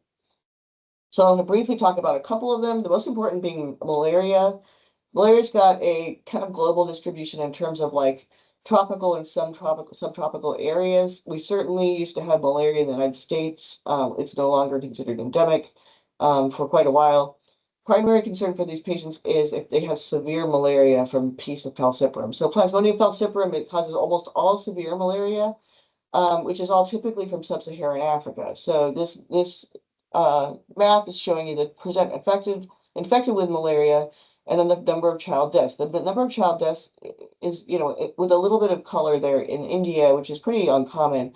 Speaker 2: So I'm going to briefly talk about a couple of them, the most important being malaria. Malaria's got a kind of global distribution in terms of like tropical and subtropical areas. We certainly used to have malaria in the United States. It's no longer considered endemic for quite a while. Primary concern for these patients is if they have severe malaria from piece of falciparum. So Plasmodium falciparum, it causes almost all severe malaria, which is all typically from sub-Saharan Africa. So this map is showing you the percent infected with malaria, and then the number of child deaths. The number of child deaths is, with a little bit of color there in India, which is pretty uncommon.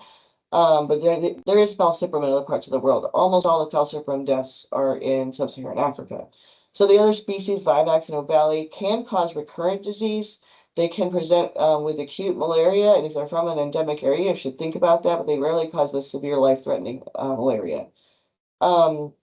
Speaker 2: But there is falciparum in other parts of the world. Almost all the falciparum deaths are in sub-Saharan Africa. So the other species, Vivax and Ovale, can cause recurrent disease. They can present with acute malaria, and if they're from an endemic area, you should think about that, but they rarely cause the severe life-threatening malaria. And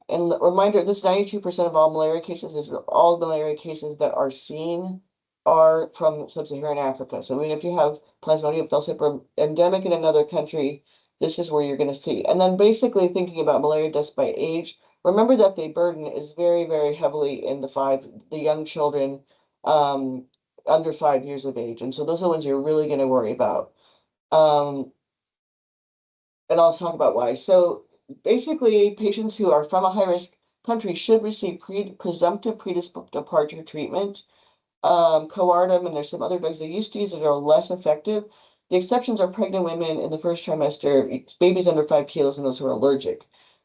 Speaker 2: reminder, this 92% of all malaria cases is all malaria cases that are seen are from sub-Saharan Africa. So even if you have Plasmodium falciparum endemic in another country, this is where you're going to see. And then basically thinking about malaria deaths by age, remember that the burden is very, very heavily in the young children under 5 years of age. And so those are the ones you're really going to worry about. And I'll talk about why. So basically, patients who are from a high-risk country should receive presumptive pre-departure treatment. Coartem, and there's some other drugs they used to use that are less effective. The exceptions are pregnant women in the first trimester, babies under 5 kilos, and those who are allergic.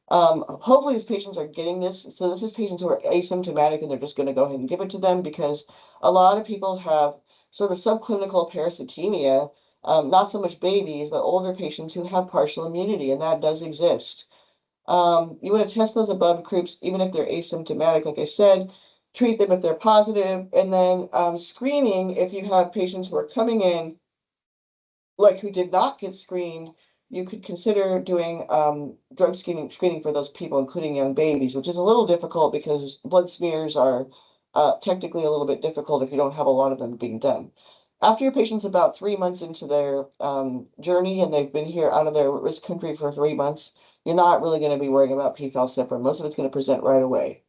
Speaker 2: Hopefully these patients are getting this. So this is patients who are asymptomatic and they're just going to go ahead and give it to them because a lot of people have sort of subclinical parasitemia, not so much babies, but older patients who have partial immunity, and that does exist. You want to test those above groups, even if they're asymptomatic, like I said, treat them if they're positive, and then screening if you have patients who are coming in, like who did not get screened, you could consider doing drug screening for those people, including young babies, which is a little difficult because blood smears are technically a little bit difficult if you don't have a lot of them being done. After your patient's about 3 months into their journey and they've been here out of their risk country for 3 months, you're not really going to be worrying about P. falciparum. Most of it's going to present right away.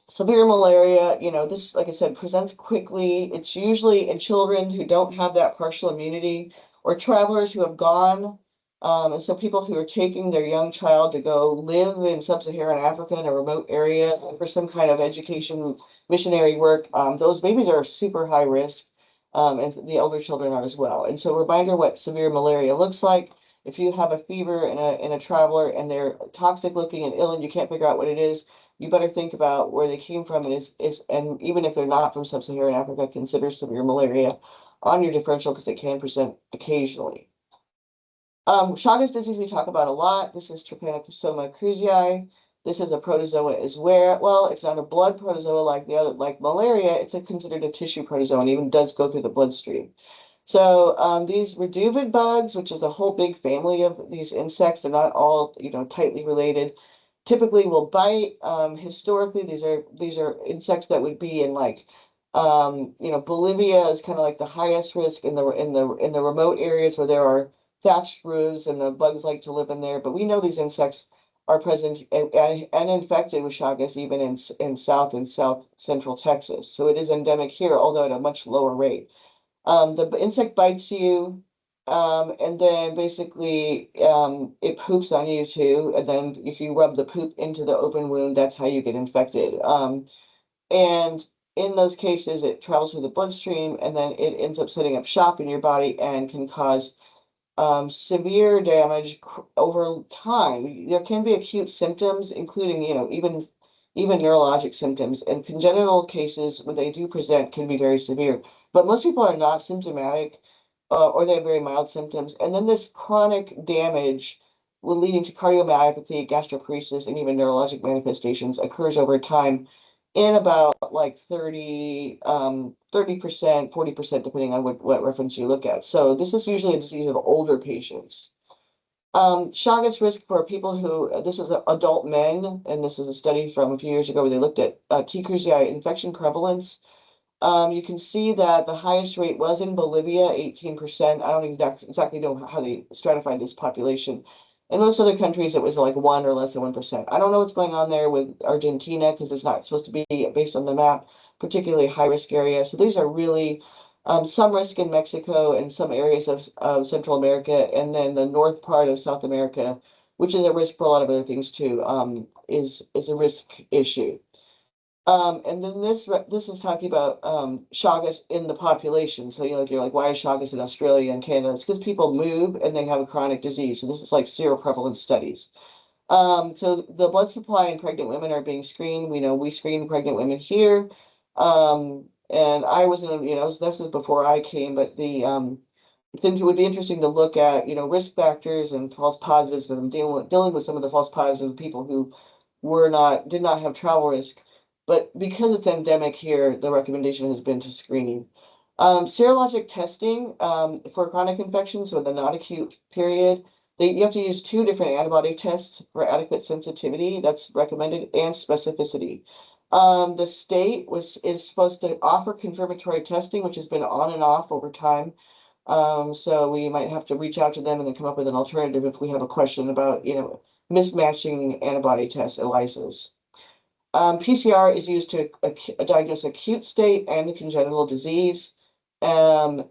Speaker 2: Severe malaria, this, like I said, presents quickly. It's usually in children who don't have that partial immunity or travelers who have gone. And so people who are taking their young child to go live in sub-Saharan Africa in a remote area for some kind of education missionary work, those babies are super high risk, and the older children are as well. And so reminder what severe malaria looks like. If you have a fever in a traveler and they're toxic looking and ill and you can't figure out what it is, you better think about where they came from and even if they're not from sub-Saharan Africa, consider severe malaria on your differential because they can present occasionally. Chagas disease we talk about a lot. This is Trypanosoma cruzi. This is a protozoa as well. It's not a blood protozoa like the other, like malaria. It's considered a tissue protozoa and even does go through the bloodstream. So these reduvid bugs, which is a whole big family of these insects, they're not all tightly related. Typically will bite. Historically, these are insects that would be in like Bolivia is kind of like the highest risk in the remote areas where there are thatched roofs and the bugs like to live in there. But we know these insects are present and infected with Chagas even in South and South Central Texas. So it is endemic here, although at a much lower rate. The insect bites you, and then basically it poops on you too. And then if you rub the poop into the open wound, that's how you get infected. And in those cases, it travels through the bloodstream and then it ends up setting up shop in your body and can cause severe damage over time. There can be acute symptoms, including, even neurologic symptoms, and congenital cases when they do present can be very severe. But most people are not symptomatic, or they have very mild symptoms. And then this chronic damage leading to cardiomyopathy, gastroparesis, and even neurologic manifestations occurs over time in about like 30%, 40%, depending on what reference you look at. So this is usually a disease of older patients. Chagas risk for people who, this was adult men, and this was a study from a few years ago where they looked at T. cruzi infection prevalence. You can see that the highest rate was in Bolivia, 18%. I don't exactly know how they stratified this population. In most other countries, it was like 1 or less than 1%. I don't know what's going on there with Argentina because it's not supposed to be based on the map, particularly high risk area. So these are really some risk in Mexico and some areas of Central America, and then the north part of South America, which is a risk for a lot of other things too, is a risk issue. And then this is talking about Chagas in the population. So you're like, why is Chagas in Australia and Canada? It's because people move and they have a chronic disease. So this is like seroprevalence studies. So the blood supply in pregnant women are being screened. We know we screen pregnant women here. And I was in, this was before I came, but it would be interesting to look at, risk factors and false positives, and dealing with some of the false positives, people who did not have travel risk. But because it's endemic here, the recommendation has been to screening. Serologic testing for chronic infections with a non-acute period, you have to use 2 different antibody tests for adequate sensitivity. That's recommended, and specificity. The state is supposed to offer confirmatory testing, which has been on and off over time. So we might have to reach out to them and then come up with an alternative if we have a question about, mismatching antibody test ELISAs. PCR is used to diagnose acute state and congenital disease. And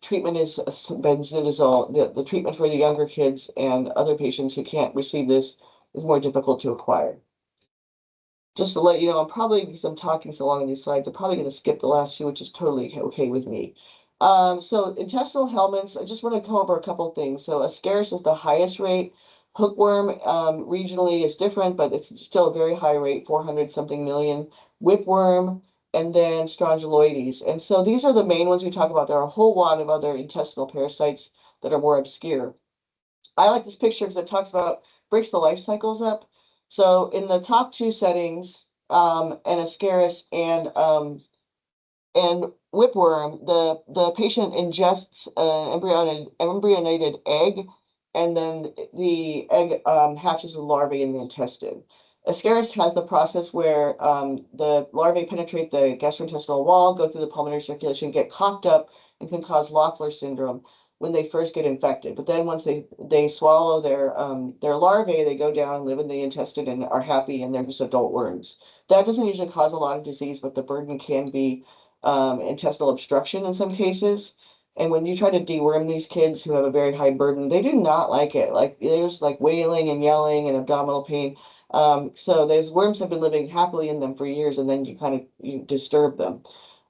Speaker 2: treatment is benzidazole. The treatment for the younger kids and other patients who can't receive this is more difficult to acquire. Just to let you know, because I'm talking so long on these slides, I'm probably going to skip the last few, which is totally okay with me. So intestinal helminths, I just want to go over a couple of things. So Ascaris is the highest rate. Hookworm regionally is different, but it's still a very high rate, 400 something million. Whipworm, and then Strongyloides. And so these are the main ones we talk about. There are a whole lot of other intestinal parasites that are more obscure. I like this picture because it talks about, breaks the life cycles up. So in the top 2 settings, and Ascaris and whipworm, the patient ingests an embryonated egg, and then the egg hatches with larvae in the intestine. Ascaris has the process where the larvae penetrate the gastrointestinal wall, go through the pulmonary circulation, get coughed up, and can cause Loeffler syndrome when they first get infected. But then once they swallow their larvae, they go down, live in the intestine, and are happy, and they're just adult worms. That doesn't usually cause a lot of disease, but the burden can be intestinal obstruction in some cases. And when you try to deworm these kids who have a very high burden, they do not like it. Like there's like wailing and yelling and abdominal pain. So those worms have been living happily in them for years, and then you disturb them.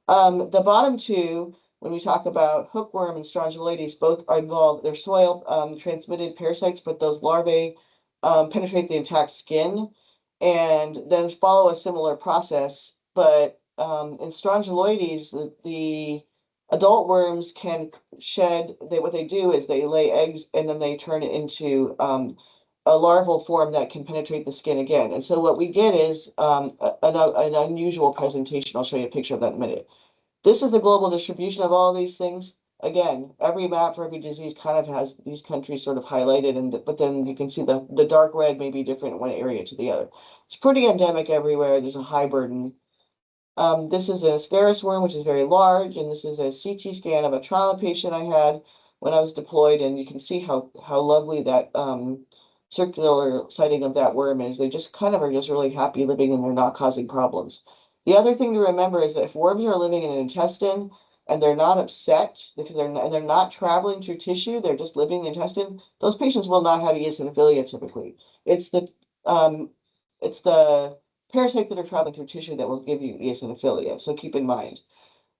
Speaker 2: The bottom 2, when we talk about hookworm and Strongyloides, both are involved. They're soil transmitted parasites, but those larvae penetrate the intact skin and then follow a similar process. But in Strongyloides, the adult worms can shed. What they do is they lay eggs and then they turn it into a larval form that can penetrate the skin again. And so what we get is an unusual presentation. I'll show you a picture of that in a minute. This is the global distribution of all these things. Again, every map for every disease kind of has these countries sort of highlighted, but then you can see the dark red may be different in one area to the other. It's pretty endemic everywhere. There's a high burden. This is an ascaris worm, which is very large, and this is a CT scan of a trauma patient I had when I was deployed, and you can see how lovely that circular sighting of that worm is. They just kind of are just really happy living and they're not causing problems. The other thing to remember is that if worms are living in an intestine and they're not upset because they're not traveling through tissue, they're just living in the intestine, those patients will not have eosinophilia typically. It's the um, it's the parasites that are traveling through tissue that will give you eosinophilia. So keep in mind.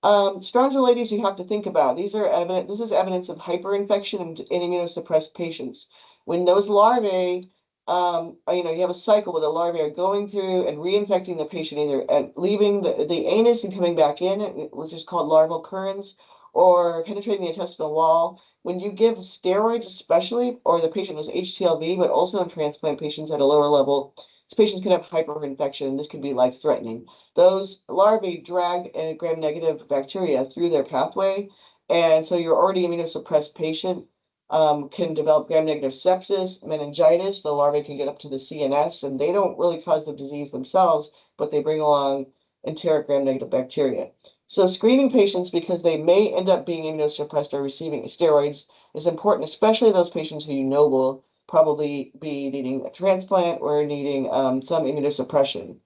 Speaker 2: Strongyloides you have to think about. This is evidence of hyperinfection in immunosuppressed patients. When those larvae, you have a cycle where the larvae are going through and reinfecting the patient, either leaving the anus and coming back in, which is called larval currens, or penetrating the intestinal wall. When you give steroids, especially, or the patient has HTLV, but also in transplant patients at a lower level, these patients can have hyperinfection, and this can be life-threatening. Those larvae drag gram-negative bacteria through their pathway, and so your already immunosuppressed patient can develop gram-negative sepsis, meningitis. The larvae can get up to the CNS, and they don't really cause the disease themselves, but they bring along enteric gram-negative bacteria. So screening patients, because they may end up being immunosuppressed or receiving steroids, is important, especially those patients who you know will probably be needing a transplant or needing some immunosuppression.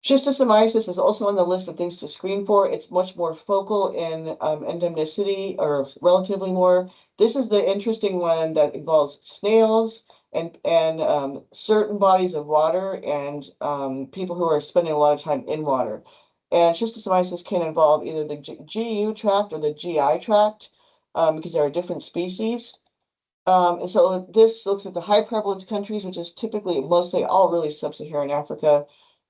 Speaker 2: Schistosomiasis is also on the list of things to screen for. It's much more focal in endemicity, or relatively more. This is the interesting one that involves snails and certain bodies of water and people who are spending a lot of time in water. And schistosomiasis can involve either the GU tract or the GI tract because there are different species. And so this looks at the high prevalence countries, which is typically mostly all really sub-Saharan Africa.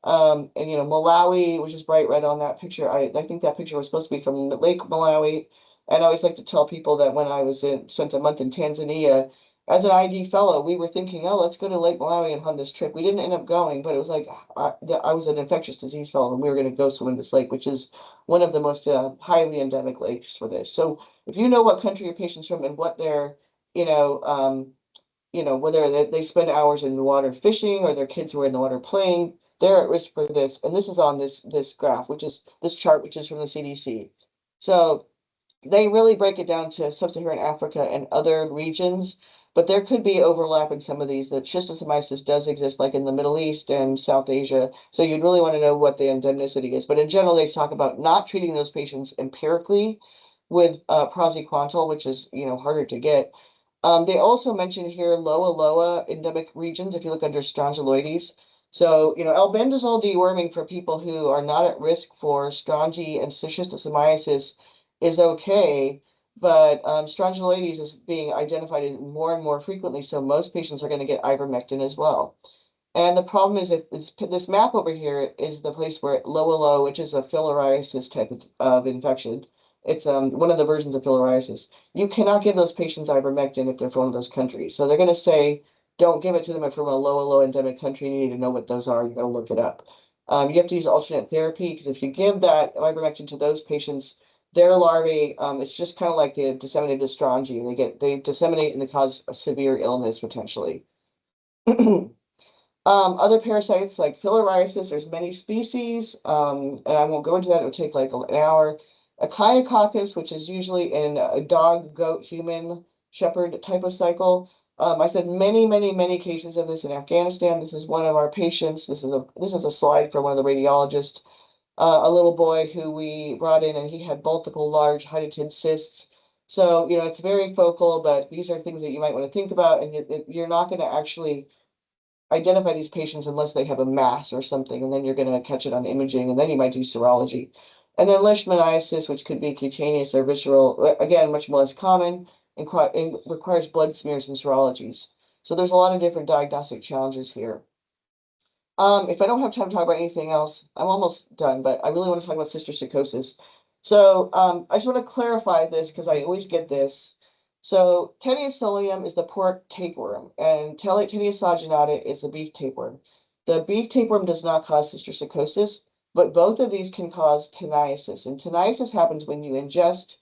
Speaker 2: And Malawi, which is bright red on that picture. I think that picture was supposed to be from Lake Malawi. And I always like to tell people that when I spent a month in Tanzania as an ID fellow, we were thinking, oh, let's go to Lake Malawi and on this trip. We didn't end up going, but it was like I was an infectious disease fellow, and we were going to go swim in this lake, which is one of the most highly endemic lakes for this. So if you know what country your patient's from and what their you know, whether they spend hours in the water fishing or their kids were in the water playing, they're at risk for this. And this is on this graph, which is this chart, which is from the CDC. So they really break it down to sub-Saharan Africa and other regions, but there could be overlap in some of these. That schistosomiasis does exist, like in the Middle East and South Asia. So you'd really want to know what the endemicity is. But in general, they talk about not treating those patients empirically with praziquantel, which is harder to get. They also mention here Loa endemic regions if you look under strongyloides. So, albendazole deworming for people who are not at risk for strongy and schistosomiasis is okay, but strongyloides is being identified more and more frequently, so most patients are going to get ivermectin as well. And the problem is if this map over here is the place where Loa, which is a filariasis type of infection. It's one of the versions of filariasis. You cannot give those patients ivermectin if they're from one of those countries. So they're going to say, don't give it to them if from a low endemic country. You need to know what those are. You got to look it up. You have to use alternate therapy because if you give that ivermectin to those patients, their larvae, it's just kind of like the disseminated strongy. They disseminate and they cause a severe illness potentially. Other parasites like filariasis, there's many species, and I won't go into that. It would take like an hour. Echinococcus, which is usually in a dog, goat, human, shepherd type of cycle. I said many cases of this in Afghanistan. This is one of our patients. This is a slide from one of the radiologists. A little boy who we brought in, and he had multiple large hydatid cysts. So, it's very focal, but these are things that you might want to think about, and you're not going to actually identify these patients unless they have a mass or something, and then you're going to catch it on imaging, and then you might do serology. And then leishmaniasis, which could be cutaneous or visceral, again, much less common, and requires blood smears and serologies. So there's a lot of different diagnostic challenges here. If I don't have time to talk about anything else, I'm almost done, but I really want to talk about cysticercosis. So I just want to clarify this because I always get this. So Teniasolium is the pork tapeworm, and Teniasaginata is the beef tapeworm. The beef tapeworm does not cause cysticercosis, but both of these can cause teniasis. And teniasis happens when you ingest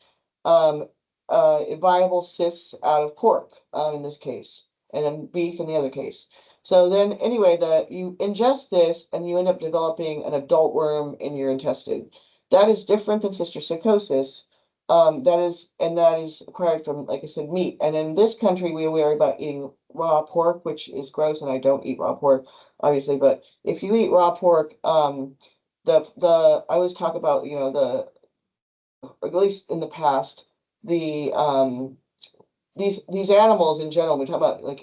Speaker 2: viable cysts out of pork, in this case, and then beef in the other case. So then anyway, you ingest this and you end up developing an adult worm in your intestine. That is different than cysticercosis. That is acquired from, like I said, meat. And in this country, we worry about eating raw pork, which is gross, and I don't eat raw pork, obviously. But if you eat raw pork, the I always talk about, or at least in the past, the these animals in general, we talk about like,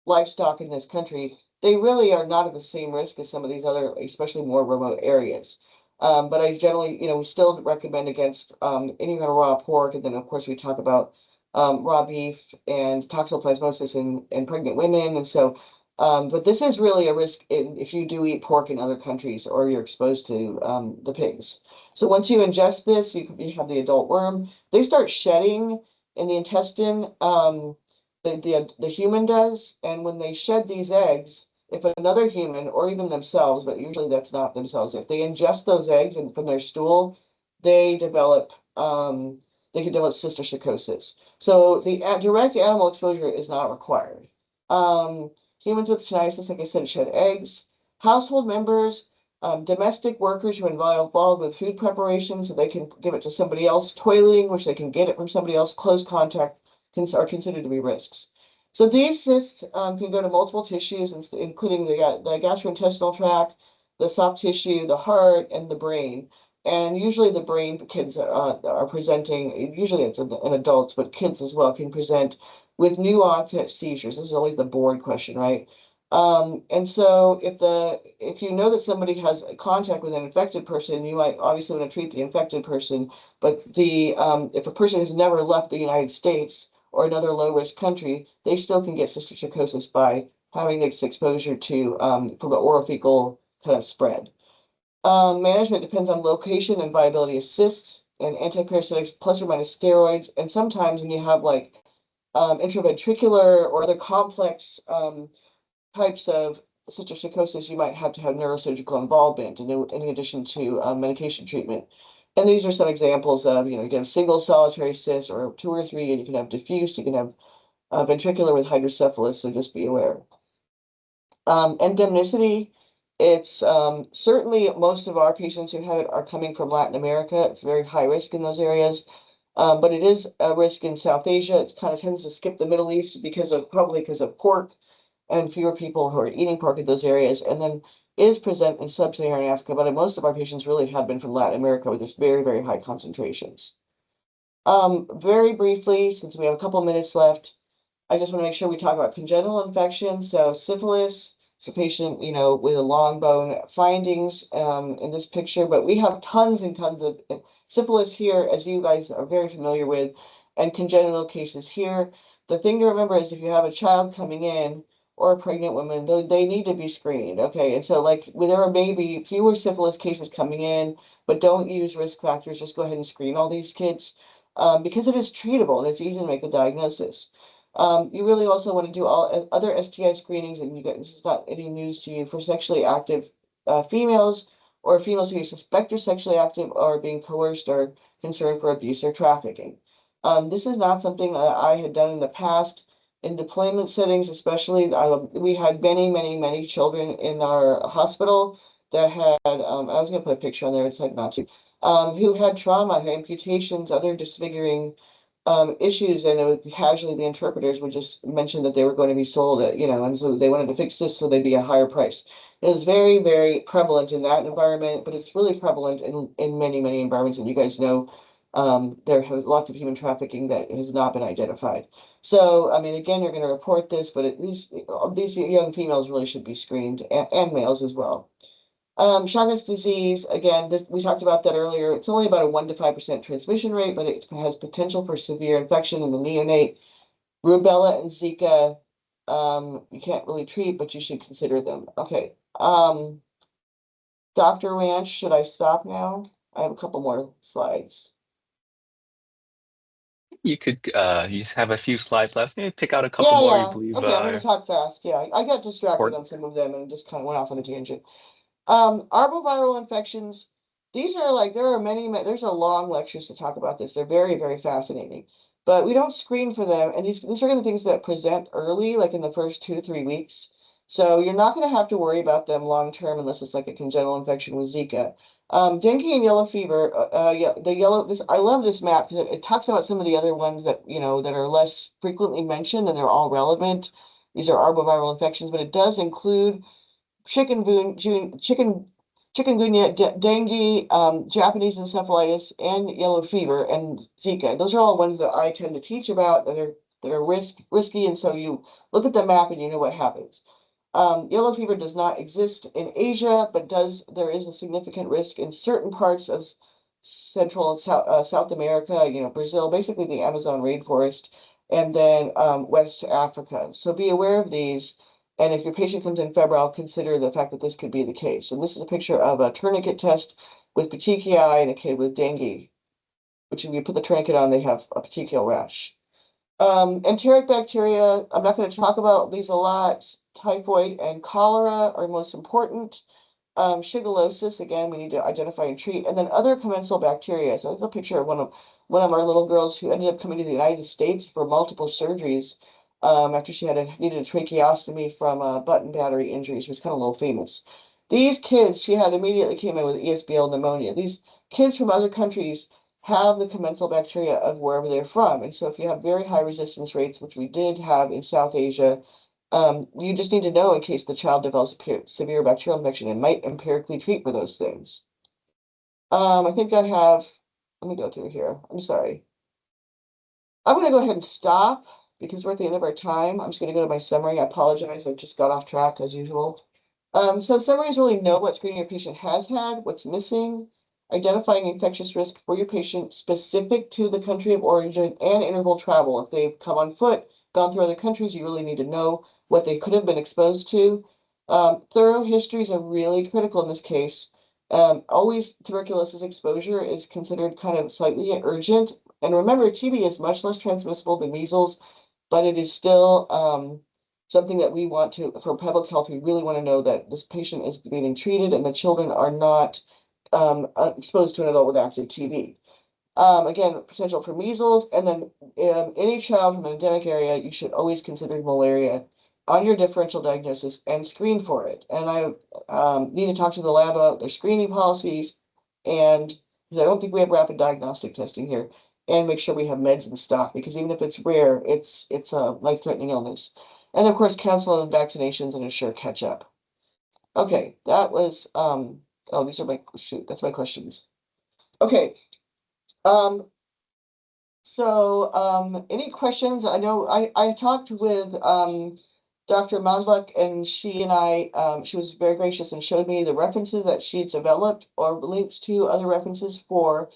Speaker 2: livestock in this country, they really are not at the same risk as some of these other, especially more remote areas. But I generally, we still recommend against any kind of raw pork. And then, of course, we talk about raw beef and toxoplasmosis in pregnant women. And so, but this is really a risk if you do eat pork in other countries or you're exposed to the pigs. So once you ingest this, you have the adult worm. They start shedding in the intestine. The human does, and when they shed these eggs, if another human or even themselves, but usually that's not themselves, if they ingest those eggs and from their stool, they develop they can develop cysticercosis. So the direct animal exposure is not required. Humans with tinnitus, like I said, shed eggs. Household members, domestic workers who are involved with food preparation, so they can give it to somebody else. Toileting, which they can get it from somebody else. Close contact are considered to be risks. So these cysts can go to multiple tissues, including the gastrointestinal tract, the soft tissue, the heart, and the brain. And usually the brain kids are presenting, usually it's in adults, but kids as well can present with new onset seizures. This is always the board question, right? And so if you know that somebody has contact with an infected person, you might obviously want to treat the infected person. But if a person has never left the United States or another low-risk country, they still can get cysticercosis by having this exposure to from the oral fecal kind of spread. Management depends on location and viability of cysts and antiparasitics plus or minus steroids. And sometimes when you have like intraventricular or other complex types of cysticercosis, you might have to have neurosurgical involvement in addition to medication treatment. And these are some examples of, you can have single solitary cysts or two or three, and you can have diffuse, you can have ventricular with hydrocephalus, so just be aware. Endemicity, it's certainly most of our patients who have it are coming from Latin America. It's very high risk in those areas. But it is a risk in South Asia. It kind of tends to skip the Middle East probably because of pork and fewer people who are eating pork in those areas. And then is present in sub-Saharan Africa, but most of our patients really have been from Latin America where there's very, very high concentrations. Very briefly, since we have a couple minutes left, I just want to make sure we talk about congenital infections. So syphilis, it's a patient, with a long bone findings in this picture, but we have tons and tons of syphilis here, as you guys are very familiar with, and congenital cases here. The thing to remember is if you have a child coming in or a pregnant woman, they need to be screened. Okay. And so like there are maybe fewer syphilis cases coming in, but don't use risk factors. Just go ahead and screen all these kids because it is treatable and it's easy to make the diagnosis. You really also want to do all other STI screenings, and this is not any news to you, for sexually active females or females who you suspect are sexually active or being coerced or concerned for abuse or trafficking. This is not something that I had done in the past. In deployment settings, especially, we had many, many, many children in our hospital that had, I was going to put a picture on there, it's like not to, who had trauma, amputations, other disfiguring issues, and it would casually the interpreters would just mention that they were going to be sold at, and so they wanted to fix this so they'd be a higher price. It is very, very prevalent in that environment, but it's really prevalent in many, many environments, and you guys know there has lots of human trafficking that has not been identified. So, I mean, again, you're going to report this, but at least these young females really should be screened, and males as well. Chagas disease, again, we talked about that earlier. It's only about a 1 to 5% transmission rate, but it has potential for severe infection in the neonate. Rubella and Zika, you can't really treat, but you should consider them. Okay. Dr. Ranch, should I stop now? I have a couple more slides.
Speaker 1: You could you have a few slides left. Maybe pick out a couple more you believe
Speaker 2: Okay, I'm going to talk fast. Yeah, I got distracted on some of them and just kind of went off on a tangent. Arboviral infections, these are like, there are many, there's a long lectures to talk about this. They're very, very fascinating. but we don't screen for them. And these are going to things that present early, like in the first 2 to 3 weeks. So you're not going to have to worry about them long term unless it's like a congenital infection with Zika. Dengue and yellow fever, yeah, the yellow, this, I love this map because it talks about some of the other ones that, that are less frequently mentioned and they're all relevant. These are arboviral infections, but it does include chicken, chikungunya, dengue, Japanese encephalitis, and yellow fever and Zika. Those are all ones that I tend to teach about that are risky, and so you look at the map and you know what happens. Yellow fever does not exist in Asia, but there is a significant risk in certain parts of Central and South America, Brazil, basically the Amazon rainforest, and then West Africa. So be aware of these. And if your patient comes in febrile, consider the fact that this could be the case. And this is a picture of a tourniquet test with petechiae in a kid with dengue, which if you put the tourniquet on, they have a petechial rash. Enteric bacteria, I'm not going to talk about these a lot. Typhoid and cholera are most important. Shigellosis, again, we need to identify and treat. And then other commensal bacteria. So there's a picture of one of our little girls who ended up coming to the United States for multiple surgeries after she needed a tracheostomy from button battery injury. She was kind of a little famous. These kids, she had immediately came in with ESBL pneumonia. These kids from other countries have the commensal bacteria of wherever they're from. And so if you have very high resistance rates, which we did have in South Asia, you just need to know in case the child develops a severe bacterial infection and might empirically treat for those things. I think let me go through here. I'm sorry. I'm going to go ahead and stop because we're at the end of our time. I'm just going to go to my summary. I apologize. I just got off track as usual. So summaries really know what screening your patient has had, what's missing, identifying infectious risk for your patient specific to the country of origin and interval travel. If they've come on foot, gone through other countries, you really need to know what they could have been exposed to. Thorough histories are really critical in this case. Always tuberculosis exposure is considered kind of slightly urgent. And remember, TB is much less transmissible than measles, but it is still something that we want to, for public health, we really want to know that this patient is being treated and the children are not exposed to an adult with active TB. Again, potential for measles, and then any child from an endemic area, you should always consider malaria on your differential diagnosis and screen for it. And I need to talk to the lab about their screening policies, and because I don't think we have rapid diagnostic testing here, and make sure we have meds in stock, because even if it's rare, it's a life-threatening illness. And of course, counsel and vaccinations and ensure catch up. Okay, that was oh, these are that's my questions. Okay. Um, any questions? I know I talked with Dr. Mandluk, and she was very gracious and showed me the references that she's developed or links to other references for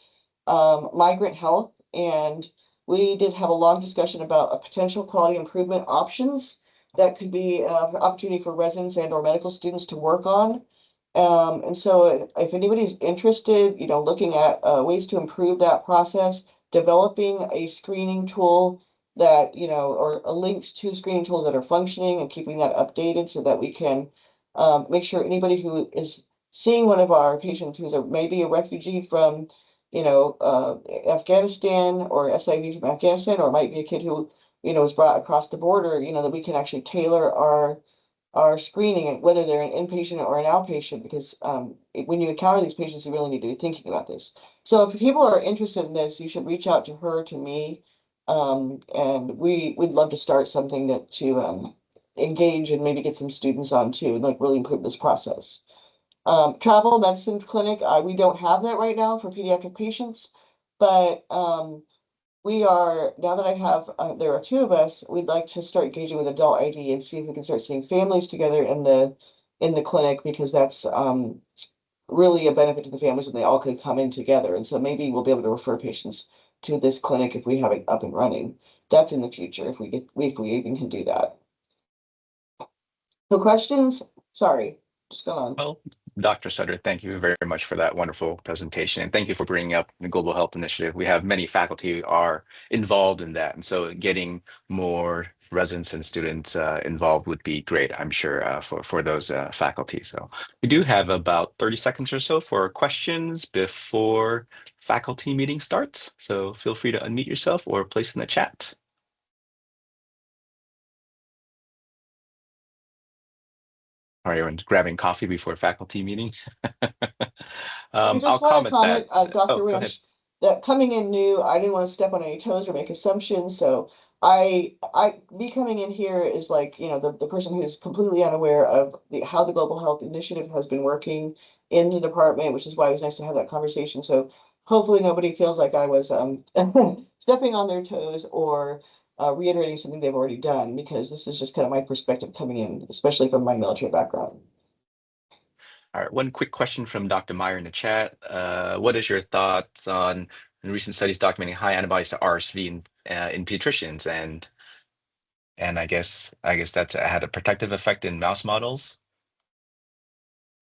Speaker 2: migrant health. And we did have a long discussion about a potential quality improvement options that could be an opportunity for residents and or medical students to work on. And so if anybody's interested, looking at ways to improve that process, developing a screening tool that, or links to screening tools that are functioning and keeping that updated so that we can make sure anybody who is seeing one of our patients who's maybe a refugee from, Afghanistan or SIV from Afghanistan, or might be a kid who, was brought across the border, that we can actually tailor our screening, whether they're an inpatient or an outpatient, because when you encounter these patients, you really need to be thinking about this. So if people are interested in this, you should reach out to her, to me, and we'd love to start something to engage and maybe get some students on too, and like really improve this process. Travel medicine clinic, we don't have that right now for pediatric patients, but we are, now that I have, there are two of us, we'd like to start engaging with adult ID and see if we can start seeing families together in the clinic, because that's really a benefit to the families when they all could come in together. And so maybe we'll be able to refer patients to this clinic if we have it up and running. That's in the future if we even can do that. So questions? Sorry, just go on.
Speaker 1: Well, Dr. Sutter, thank you very much for that wonderful presentation. And thank you for bringing up the Global Health Initiative. We have many faculty are involved in that. And so getting more residents and students involved would be great, I'm sure, for those faculty. So we do have about 30 seconds or so for questions before faculty meeting starts. So feel free to unmute yourself or place in the chat. All right, everyone's grabbing coffee before faculty meeting.
Speaker 2: I
Speaker 1: I'll
Speaker 2: just want to
Speaker 1: comment
Speaker 2: comment,
Speaker 1: that.
Speaker 2: Dr.
Speaker 1: Oh, go ahead.
Speaker 2: Ranch, that coming in new, I didn't want to step on any toes or make assumptions. So me coming in here is like, the person who's completely unaware of how the Global Health Initiative has been working in the department, which is why it was nice to have that conversation. So hopefully nobody feels like I was stepping on their toes or reiterating something they've already done, because this is just kind of my perspective coming in, especially from my military background.
Speaker 1: All right, one quick question from Dr. Meyer in the chat. What is your thoughts on recent studies documenting high antibodies to RSV in pediatricians, and I guess that's had a protective effect in mouse models?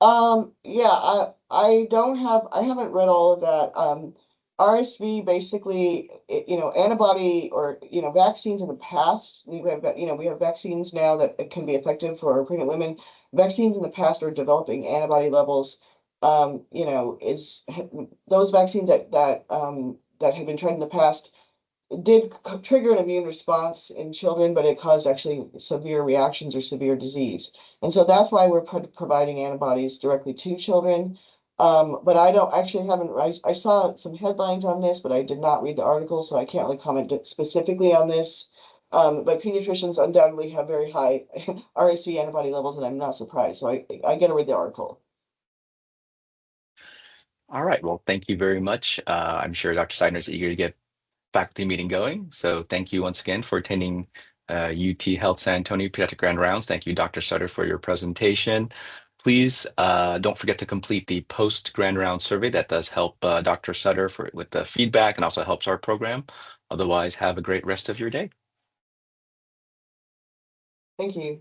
Speaker 2: Yeah, I haven't read all of that. RSV basically, antibody or, vaccines in the past, we have vaccines now that can be effective for pregnant women. Vaccines in the past are developing antibody levels. Is those vaccines that have been tried in the past did trigger an immune response in children, but it caused actually severe reactions or severe disease. And so that's why we're providing antibodies directly to children. But I don't actually haven't, I saw some headlines on this, but I did not read the article, so I can't really comment specifically on this. But pediatricians undoubtedly have very high RSV antibody levels, and I'm not surprised. So I got to read the article.
Speaker 1: All right, well, thank you very much. I'm sure Dr. Steiner is eager to get faculty meeting going. So thank you once again for attending UT Health San Antonio Pediatric Grand Rounds. Thank you, Dr. Sutter, for your presentation. Please don't forget to complete the post Grand Round survey. That does help Dr. Sutter with the feedback and also helps our program. Otherwise, have a great rest of your day.
Speaker 2: Thank you.